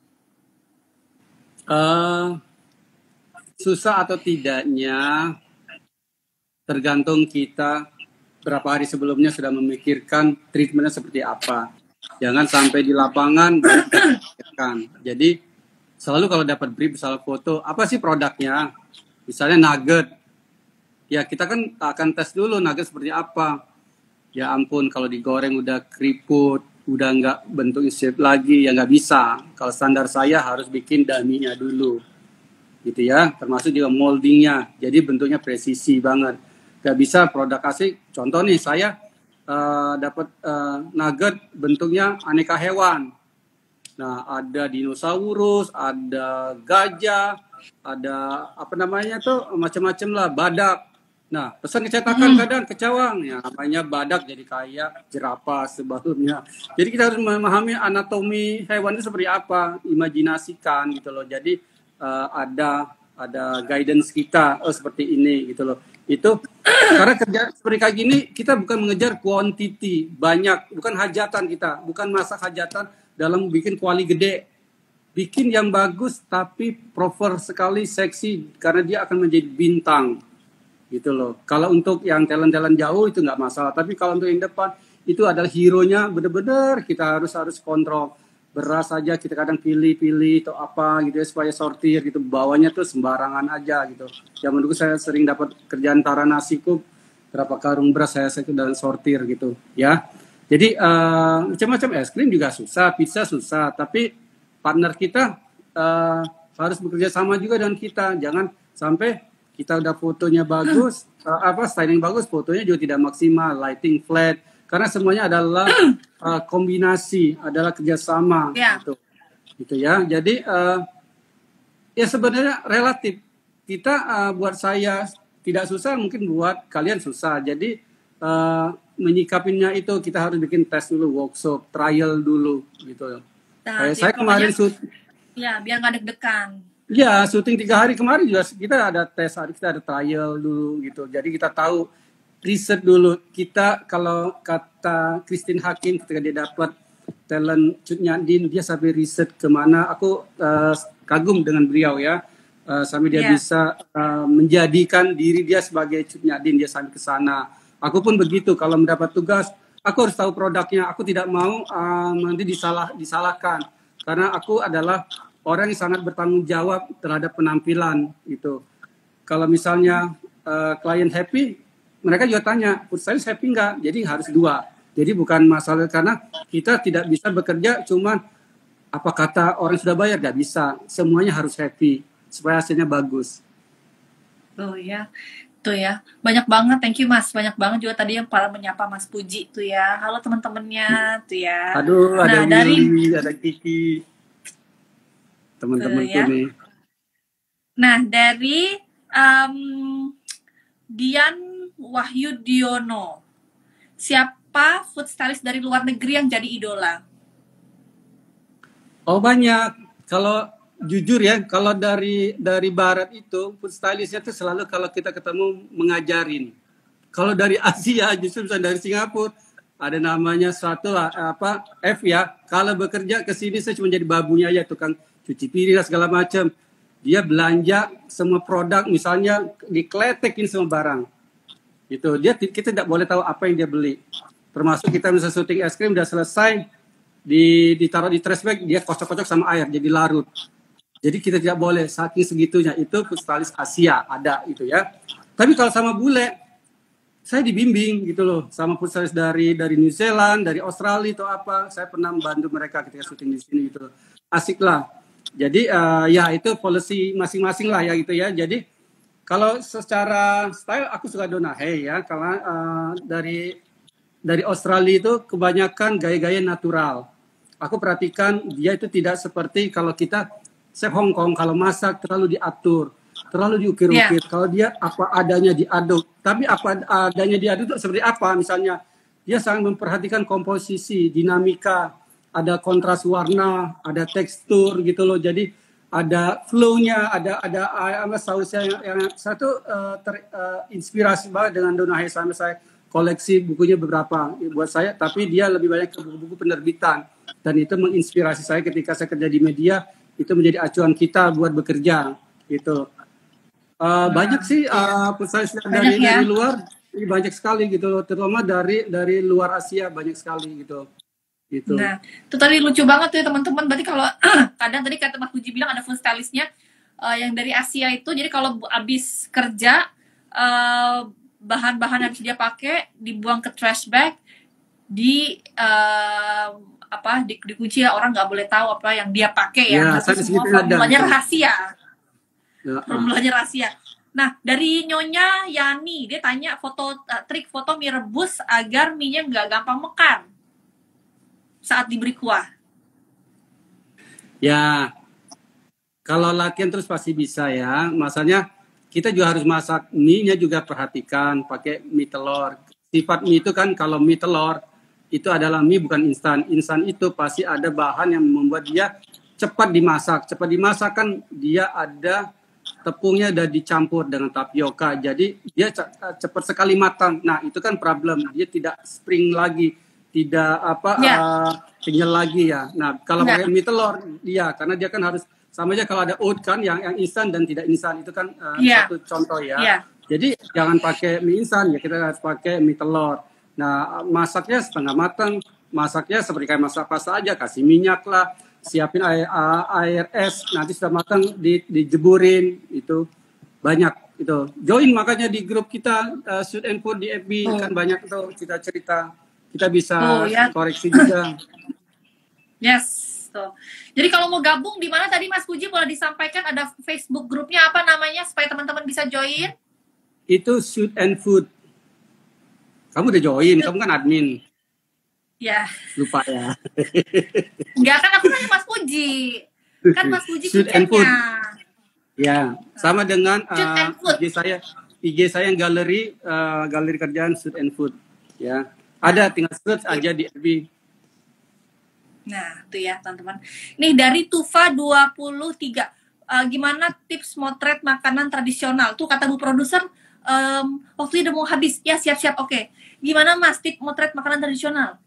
Susah atau tidaknya tergantung kita berapa hari sebelumnya sudah memikirkan treatmentnya seperti apa. Jangan sampai di lapangan jadi selalu kalau dapat brief misalnya foto, apa sih produknya? Misalnya nugget, ya kita kan akan tes dulu nugget seperti apa. Ya ampun, kalau digoreng udah keriput, udah nggak bentuk shape lagi, ya nggak bisa. Kalau standar saya harus bikin daminya dulu, gitu ya. Termasuk juga moldingnya, jadi bentuknya presisi banget. Nggak bisa produk asing. Contoh nih, saya dapat nugget bentuknya aneka hewan. Nah, ada dinosaurus, ada gajah, ada apa namanya tuh macam-macam lah, badak. Nah, pesan kecetakan kadang kecawang, ya namanya badak jadi kayak jerapah sebelumnya. Jadi kita harus memahami anatomi hewan itu seperti apa, imajinasikan gitu loh. Jadi ada guidance kita seperti ini gitu loh. Itu karena kerja seperti kayak gini kita bukan mengejar quantity banyak, bukan hajatan kita, bukan masak hajatan dalam bikin kuali gede. Bikin yang bagus tapi proper sekali, seksi, karena dia akan menjadi bintang gitu loh. Kalau untuk yang talent-talent jauh itu nggak masalah, tapi kalau untuk yang depan itu adalah hero-nya, bener-bener kita harus kontrol. Beras aja kita kadang pilih atau apa gitu ya supaya sortir gitu, bawahnya tuh sembarangan aja gitu. Zaman dulu saya sering dapat kerjaan Tarana Sikup, berapa karung beras saya dan sortir gitu ya. Jadi macam-macam, es krim juga susah, pizza susah, tapi partner kita harus bekerja sama juga dengan kita. Jangan sampai kita udah fotonya bagus, styling bagus, fotonya juga tidak maksimal, lighting flat, karena semuanya adalah kombinasi, adalah kerjasama, gitu ya. Jadi ya sebenarnya relatif. Kita buat saya tidak susah, mungkin buat kalian susah. Jadi menyikapinya itu kita harus bikin tes dulu, workshop, trial dulu, gitu.
Nah,
saya kemarin
ya biar nggak deg-degan.
Ya, syuting 3 hari kemarin juga kita ada tes, kita ada trial dulu gitu. Jadi kita tahu, riset dulu. Kita kalau kata Christine Hakim ketika dia dapat talent Cut Nyak-Dien, dia sampai riset kemana. Aku kagum dengan beliau ya. Sampai dia bisa menjadikan diri dia sebagai Cut Nyak-Dien, dia sampai ke sana. Aku pun begitu, kalau mendapat tugas, aku harus tahu produknya. Aku tidak mau nanti disalahkan. Karena aku adalah orang yang sangat bertanggung jawab terhadap penampilan gitu. Kalau misalnya klien happy, mereka juga tanya, food stylist happy nggak? Jadi harus 2. Jadi bukan masalah, karena kita tidak bisa bekerja cuman apa kata orang sudah bayar, nggak bisa. Semuanya harus happy supaya hasilnya bagus.
Oh ya, tuh ya, banyak banget, thank you Mas, banyak banget juga tadi yang para menyapa Mas Puji tuh ya. Halo teman-temannya tuh ya.
Aduh, ada Willy, ada Kiki. Teman-temanku nih.
Nah, dari Dian Wahyudiono, siapa food stylist dari luar negeri yang jadi idola?
Oh banyak. Kalau jujur ya, kalau dari barat itu food stylistnya itu selalu kalau kita ketemu mengajarin. Kalau dari Asia justru misalnya dari Singapura ada namanya satu F ya. Kalau bekerja ke sini saya cuma jadi babunya aja, tukang cuci piring segala macam. Dia belanja semua produk, misalnya dikletekin semua barang. Gitu. Kita tidak boleh tahu apa yang dia beli. Termasuk kita misalnya syuting es krim udah selesai, ditaruh di trash bag, dia kocok-kocok sama air jadi larut. Jadi kita tidak boleh saking segitunya. Itu food stylist Asia ada itu ya. Tapi kalau sama bule, saya dibimbing gitu loh sama food stylist dari New Zealand, dari Australia atau apa. Saya pernah membantu mereka ketika syuting di sini gitu. Asik lah. Jadi ya itu policy masing-masing lah ya gitu ya. Jadi kalau secara style aku suka Donna Hay ya, karena dari Australia itu kebanyakan gaya-gaya natural. Aku perhatikan dia itu tidak seperti kalau kita chef Hong Kong kalau masak terlalu diatur, terlalu diukir-ukir. Kalau dia apa adanya diaduk. Tapi apa adanya diaduk itu seperti apa? Misalnya dia sangat memperhatikan komposisi, dinamika, ada kontras warna, ada tekstur gitu loh. Jadi ada flow-nya, ada sausnya yang satu terinspirasi banget dengan Donna Hay. Sampai saya koleksi bukunya beberapa buat saya, tapi dia lebih banyak ke buku-buku penerbitan dan itu menginspirasi saya ketika saya kerja di media. Itu menjadi acuan kita buat bekerja gitu. Banyak sih pesaing dari luar, banyak sekali gitu, terutama dari luar Asia banyak sekali gitu.
Nah, itu tadi lucu banget tuh ya teman-teman. Berarti kalau kadang tadi kata Mas Puji bilang ada food stylistnya yang dari Asia itu, jadi kalau habis kerja bahan-bahan yang dia pakai dibuang ke trash bag, dikunci ya, orang nggak boleh tahu apa yang dia pakai ya. Itu semua formulanya rahasia. Formulanya rahasia. Nah, dari Nyonya Yani, dia tanya trik foto mie rebus agar mie-nya nggak gampang mekar saat diberi kuah.
Ya, kalau latihan terus pasti bisa ya. Masanya kita juga harus masak mie-nya juga perhatikan, pakai mie telur. Sifat mie itu kan kalau mie telur itu adalah mie bukan instan. Instan itu pasti ada bahan yang membuat dia cepat dimasak. Cepat dimasak kan dia ada tepungnya udah dicampur dengan tapioka. Jadi dia cepat sekali matang. Nah, itu kan problem. Dia tidak spring lagi, tidak kenyal lagi ya. Nah, kalau pakai mie telur, iya, karena dia kan harus sama aja kalau ada oat kan yang instan dan tidak instan itu kan satu contoh ya. Jadi jangan pakai mie instan ya, kita harus pakai mie telur. Nah, masaknya setengah matang, masaknya seperti kayak masak pasta aja, kasih minyak lah, siapin air es, nanti sudah matang dijeburin, itu banyak itu. Join makanya di grup kita Shoot and Food di FB kan banyak tuh cerita-cerita, kita bisa koreksi juga.
Yes, tuh. Jadi kalau mau gabung di mana tadi Mas Puji boleh disampaikan, ada Facebook grupnya apa namanya supaya teman-teman bisa join?
Itu Shoot and Food. Kamu udah join, kamu kan admin.
Ya.
Lupa ya.
Enggak, kan aku nanya Mas Puji. Kan Mas Puji
Shoot and Food. Ya, sama dengan IG saya yang galeri kerjaan Shoot and Food. Ya, ada tinggal search aja di FB.
Nah, itu ya teman-teman. Nih dari Tufa 23. Gimana tips motret makanan tradisional? Tuh kata Bu Produser, waktunya udah mau habis. Ya, siap-siap. Oke. Gimana Mas tips motret makanan tradisional?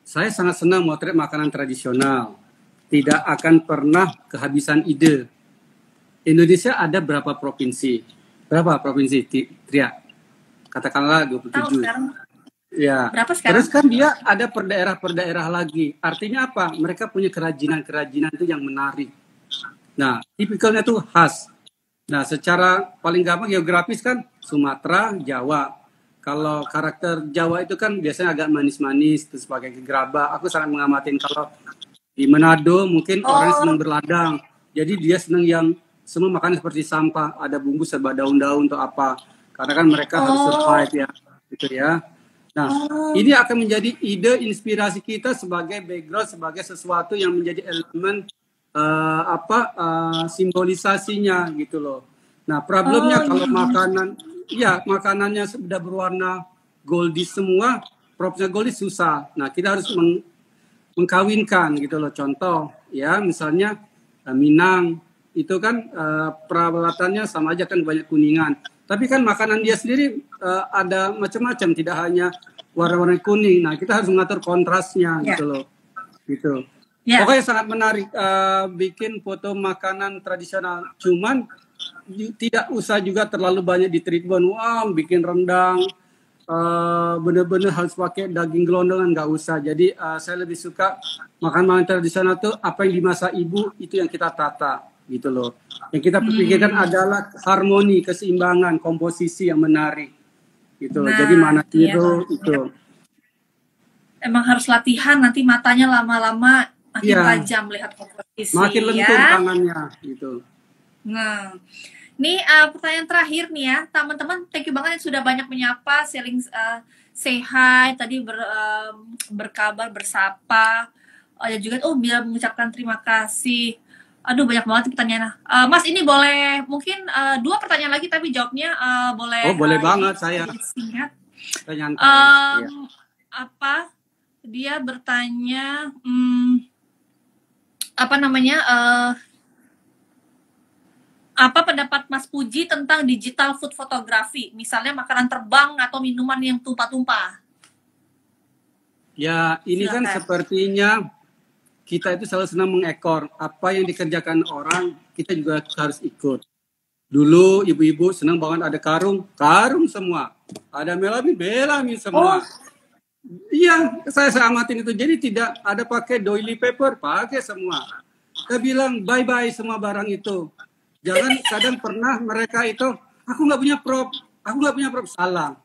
Saya sangat senang motret makanan tradisional. Tidak akan pernah kehabisan ide. Indonesia ada berapa provinsi? Berapa provinsi, Tria? Katakanlah 27.
Tahu sekarang.
Ya.
Berapa sekarang?
Terus kan dia ada per daerah lagi. Artinya apa? Mereka punya kerajinan itu yang menarik. Nah, tipikalnya tuh khas. Nah, secara paling gampang geografis kan Sumatera, Jawa. Kalau karakter Jawa itu kan biasanya agak manis-manis, terus pakai gerabah. Aku sangat mengamati kalau di Manado mungkin orang senang berladang. Jadi dia senang yang semua makanan seperti sampah, ada bumbu serba daun-daun atau apa. Karena kan mereka harus survive ya, gitu ya. Nah, ini akan menjadi ide inspirasi kita sebagai background, sebagai sesuatu yang menjadi elemen simbolisasinya gitu loh. Nah, problemnya kalau makanannya sudah berwarna goldish semua, propsnya goldish susah. Nah, kita harus mengkawinkan gitu loh. Contoh ya, misalnya Minang itu kan perawatannya sama aja kan banyak kuningan. Tapi kan makanan dia sendiri ada macam-macam, tidak hanya warna-warna kuning. Nah, kita harus mengatur kontrasnya gitu loh. Gitu. Pokoknya sangat menarik bikin foto makanan tradisional. Cuman tidak usah juga terlalu banyak di treatment. Wah, bikin rendang bener-bener harus pakai daging gelondongan, nggak usah. Jadi saya lebih suka makan makanan tradisional tuh apa yang dimasak ibu itu yang kita tata gitu loh. Yang kita pikirkan adalah harmoni, keseimbangan, komposisi yang menarik gitu.
Nah,
jadi mana
iya,
itu.
Emang harus latihan, nanti matanya lama-lama makin
Iya.
tajam lihat komposisi
Makin lentur
ya.
tangannya gitu.
Nah, ini pertanyaan terakhir nih ya, teman-teman. Thank you banget yang sudah banyak menyapa, sharing, say hi, tadi berkabar, bersapa, dan juga biar mengucapkan terima kasih. Aduh, banyak banget pertanyaannya. Mas, ini boleh mungkin 2 pertanyaan lagi, tapi jawabnya boleh.
Oh, boleh banget saya.
Singkat.
Nyantai. Iya.
Apa? Dia bertanya, apa namanya? Apa pendapat Mas Puji tentang digital food photography? Misalnya makanan terbang atau minuman yang tumpah-tumpah.
Ya, ini
Silakan.
kan sepertinya kita itu selalu senang mengekor. Apa yang dikerjakan orang, kita juga harus ikut. Dulu ibu-ibu senang banget ada karung semua. Ada melamin semua. Iya, saya amatin itu. Jadi tidak ada pakai doily paper, pakai semua. Saya bilang bye-bye semua barang itu. Jangan kadang pernah mereka itu, aku nggak punya prop, salah.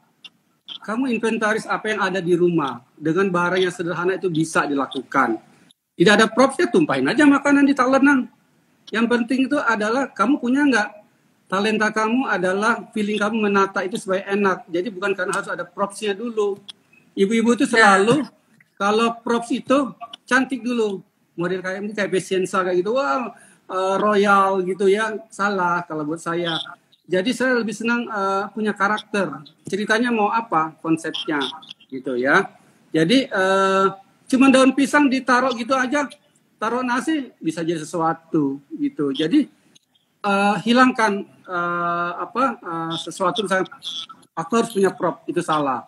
Kamu inventaris apa yang ada di rumah dengan barang yang sederhana itu bisa dilakukan. Tidak ada propsnya, tumpahin aja makanan di talenan. Yang penting itu adalah kamu punya nggak? Talenta kamu adalah feeling kamu menata itu supaya enak. Jadi bukan karena harus ada propsnya dulu. Ibu-ibu itu selalu kalau props itu cantik dulu. Model kayak Besienza kayak gitu, wow, royal gitu ya, salah kalau buat saya. Jadi saya lebih senang punya karakter. Ceritanya mau apa konsepnya gitu ya. Jadi cuma daun pisang ditaruh gitu aja, taruh nasi bisa jadi sesuatu gitu. Jadi hilangkan sesuatu misalnya aku harus punya prop, itu salah.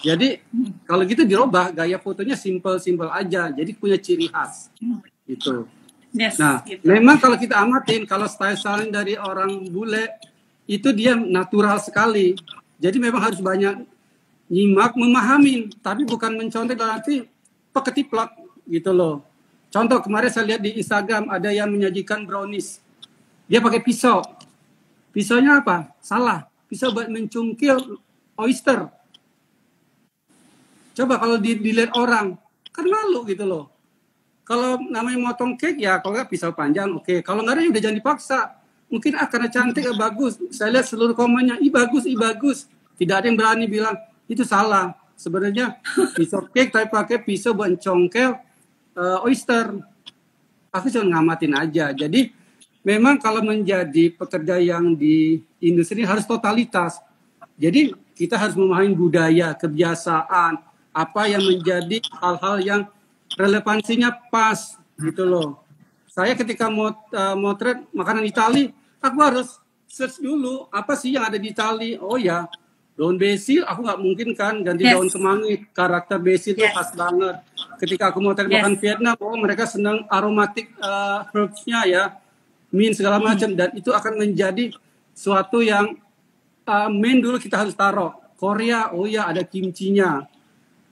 Jadi kalau gitu dirubah, gaya fotonya simple aja, jadi punya ciri khas gitu.
Yes,
Nah,
gitu.
memang kalau kita amatin, kalau style dari orang bule itu dia natural sekali. Jadi memang harus banyak nyimak, memahamin, tapi bukan mencontek dalam arti peketiplak gitu loh. Contoh kemarin saya lihat di Instagram ada yang menyajikan brownies. Dia pakai pisau. Pisaunya apa? Salah. Pisau buat mencungkil oyster. Coba kalau dilihat orang, kan malu gitu loh. Kalau namanya motong cake ya, kalau nggak pisau panjang, oke. Kalau nggak ada ya udah jangan dipaksa. Mungkin karena cantik, bagus. Saya lihat seluruh komennya, bagus. Tidak ada yang berani bilang, itu salah. Sebenarnya pisau cake tapi pakai pisau buat congkel oyster. Aku cuma ngamatin aja. Jadi memang kalau menjadi pekerja yang di industri harus totalitas. Jadi kita harus memahami budaya, kebiasaan, apa yang menjadi hal-hal yang relevansinya pas gitu loh. Saya ketika motret makanan Itali, aku harus search dulu apa sih yang ada di Itali. Oh ya, daun basil aku nggak mungkin kan ganti daun kemangi. Karakter basil itu khas banget. Ketika aku motret makan Vietnam, oh mereka senang aromatik herbs-nya ya, mint segala macam, dan itu akan menjadi suatu yang main dulu kita harus taruh. Korea, oh ya ada kimchinya.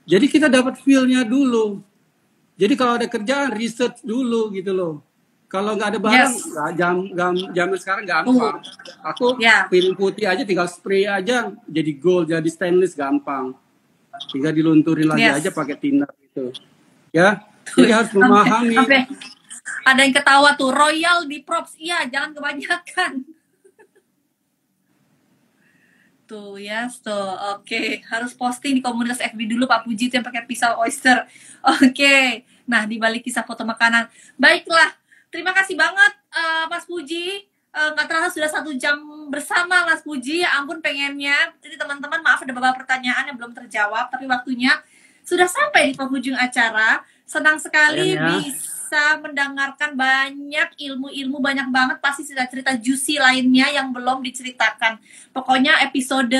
Jadi kita dapat feel-nya dulu. Jadi kalau ada kerjaan, research dulu gitu loh. Kalau nggak ada barang, zaman sekarang gampang. Aku piring putih aja, tinggal spray aja, jadi gold, jadi stainless, gampang. Tinggal dilunturin lagi aja pakai thinner gitu. Ya, jadi harus memahami.
Ada yang ketawa tuh, royal di props, iya jangan kebanyakan. Tuh ya, oke. Harus posting di komunitas FB dulu Pak Puji yang pakai pisau oyster. Oke. Nah, di balik kisah foto makanan. Baiklah, terima kasih banget Mas Puji. Nggak terasa sudah 1 jam bersama Mas Puji. Ya ampun pengennya. Jadi teman-teman maaf ada beberapa pertanyaan yang belum terjawab, tapi waktunya sudah sampai di penghujung acara. Senang sekali bisa mendengarkan banyak ilmu-ilmu, banyak banget pasti cerita-cerita juicy lainnya yang belum diceritakan. Pokoknya episode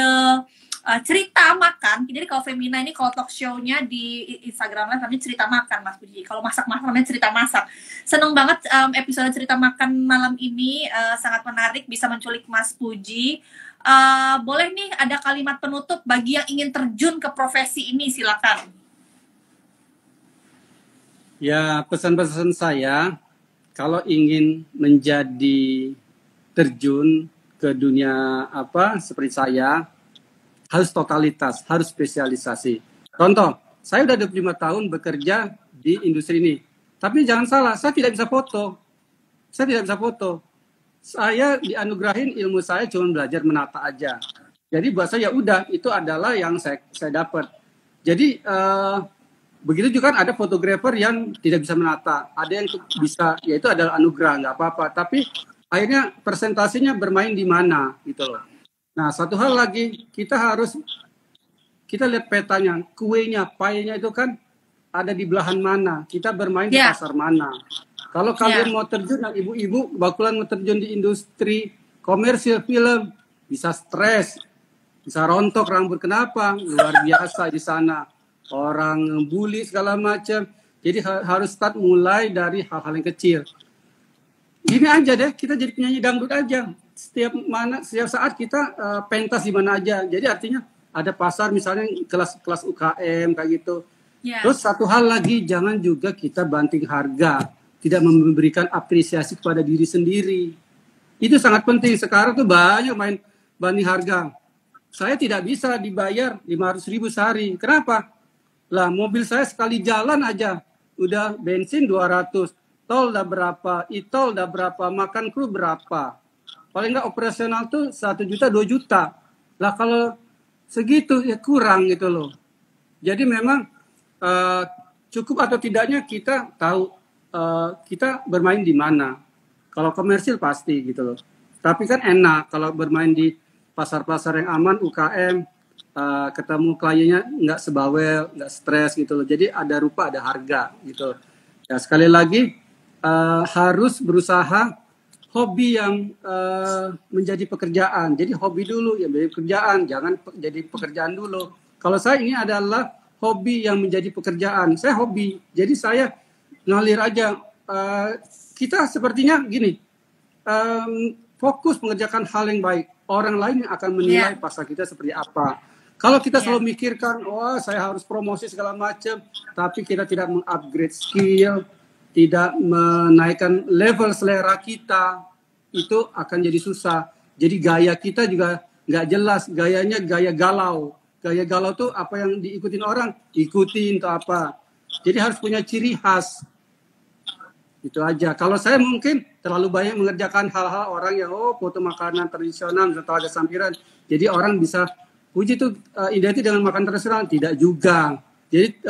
cerita makan, jadi kalau Femina ini kalau talk show-nya di Instagram Live namanya cerita makan Mas Puji. Kalau masak-masak namanya cerita masak. Seneng banget episode cerita makan malam ini, sangat menarik, bisa menculik Mas Puji. Boleh nih ada kalimat penutup bagi yang ingin terjun ke profesi ini, silakan.
Ya, pesan-pesan saya, kalau ingin menjadi terjun ke dunia seperti saya, harus totalitas, harus spesialisasi. Contoh, saya udah 25 tahun bekerja di industri ini. Tapi jangan salah, saya tidak bisa foto. Saya dianugerahin ilmu saya cuma belajar menata aja. Jadi buat saya udah, itu adalah yang saya dapat. Jadi begitu juga kan ada fotografer yang tidak bisa menata, ada yang bisa, yaitu adalah anugerah, nggak apa-apa. Tapi akhirnya presentasinya bermain di mana gitu loh. Nah, satu hal lagi, kita lihat petanya, kuenya, pie-nya itu kan ada di belahan mana, kita bermain di pasar mana. Kalau kalian mau terjun, yang ibu-ibu bakulan mau terjun di industri komersil film, bisa stres, bisa rontok rambut. Kenapa? Luar biasa di sana. Orang bully segala macam. Jadi harus start mulai dari hal-hal yang kecil. Gini aja deh, kita jadi penyanyi dangdut aja. Setiap saat kita pentas di mana aja. Jadi artinya ada pasar misalnya kelas UKM kayak gitu. Terus satu hal lagi, jangan juga kita banting harga, tidak memberikan apresiasi kepada diri sendiri. Itu sangat penting. Sekarang tuh banyak main banding harga. Saya tidak bisa dibayar 500.000 sehari. Kenapa? Lah, mobil saya sekali jalan aja udah bensin 200, tol udah berapa, e-tol udah berapa, makan kru berapa. Paling nggak operasional tuh 1 juta, 2 juta. Lah kalau segitu ya kurang gitu loh. Jadi memang cukup atau tidaknya kita tahu kita bermain di mana. Kalau komersil pasti gitu loh. Tapi kan enak kalau bermain di pasar-pasar yang aman, UKM, ketemu kliennya nggak sebawel, nggak stres gitu loh. Jadi ada rupa, ada harga gitu. Ya sekali lagi harus berusaha hobi yang menjadi pekerjaan. Jadi hobi dulu ya menjadi pekerjaan, jangan jadi pekerjaan dulu. Kalau saya ini adalah hobi yang menjadi pekerjaan. Saya hobi, jadi saya ngalir aja. Kita sepertinya gini, fokus mengerjakan hal yang baik. Orang lain yang akan menilai pasar kita seperti apa. Kalau kita selalu mikirkan, wah saya harus promosi segala macam, tapi kita tidak mengupgrade skill, tidak menaikkan level selera kita, itu akan jadi susah. Jadi gaya kita juga nggak jelas, gayanya gaya galau. Gaya galau tuh apa yang diikutin orang, ikutin atau apa. Jadi harus punya ciri khas. Itu aja. Kalau saya mungkin terlalu banyak mengerjakan hal-hal orang yang foto makanan tradisional, misalnya ada sampiran. Jadi orang bisa puji tuh identik dengan makan tradisional, tidak juga. Jadi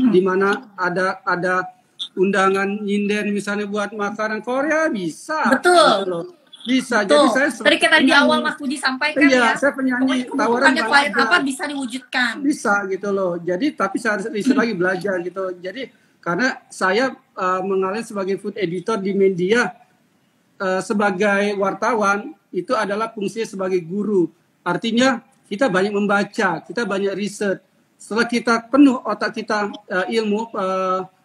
di mana ada undangan nyinden misalnya buat makanan Korea bisa.
Betul.
Gitu bisa.
Betul.
Jadi saya
tadi kita di awal Mas Puji sampaikan
saya penyanyi tawaran
klien apa bisa diwujudkan.
Bisa gitu loh. Jadi tapi saya harus riset lagi belajar gitu. Jadi karena saya mengalir sebagai food editor di media, sebagai wartawan itu adalah fungsinya sebagai guru. Artinya kita banyak membaca, kita banyak riset. Setelah kita penuh otak kita ilmu,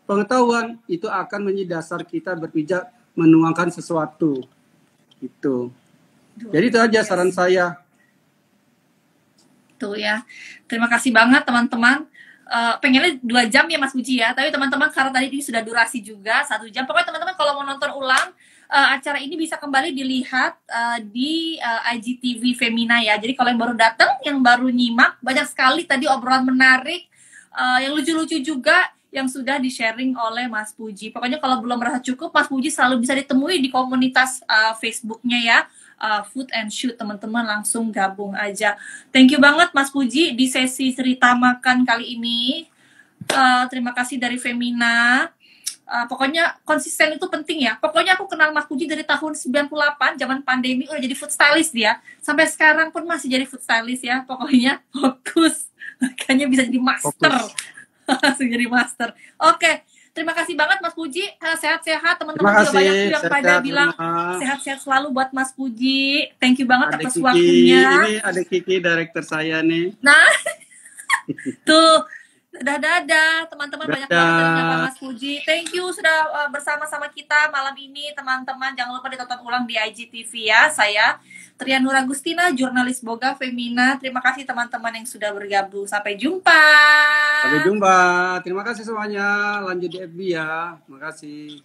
pengetahuan, itu akan menjadi dasar kita berpijak menuangkan sesuatu. Itu. Jadi itu aja saran saya.
Tuh ya. Terima kasih banget teman-teman. Pengennya 2 jam ya Mas Puji ya. Tapi teman-teman karena tadi ini sudah durasi juga 1 jam. Pokoknya teman-teman kalau mau nonton ulang acara ini bisa kembali dilihat di IGTV Femina ya. Jadi kalau yang baru datang, yang baru nyimak, banyak sekali tadi obrolan menarik, yang lucu-lucu juga yang sudah di-sharing oleh Mas Puji. Pokoknya kalau belum merasa cukup, Mas Puji selalu bisa ditemui di komunitas Facebook-nya ya, Food and Shoot. Teman-teman langsung gabung aja. Thank you banget Mas Puji di sesi cerita makan kali ini. Terima kasih dari Femina. Pokoknya konsisten itu penting ya. Pokoknya aku kenal Mas Puji dari tahun 98, zaman pandemi udah jadi food stylist dia. Sampai sekarang pun masih jadi food stylist ya. Pokoknya fokus. Makanya bisa jadi master. Langsung jadi master. Oke. Terima kasih banget Mas Puji. Sehat-sehat. Teman-teman juga banyak yang pada bilang sehat-sehat selalu buat Mas Puji. Thank you banget atas waktunya.
Ini ada Kiki, director saya nih.
Nah, tuh. Dadah, teman-teman, banyak banget yang menyapa
Dadah.
Mas Puji. Thank you sudah bersama-sama kita malam ini, teman-teman. Jangan lupa ditonton ulang di IGTV ya. Saya Trianur Agustina, jurnalis Boga Femina. Terima kasih teman-teman yang sudah bergabung. Sampai jumpa.
Sampai jumpa. Terima kasih semuanya. Lanjut di FB ya. Terima kasih.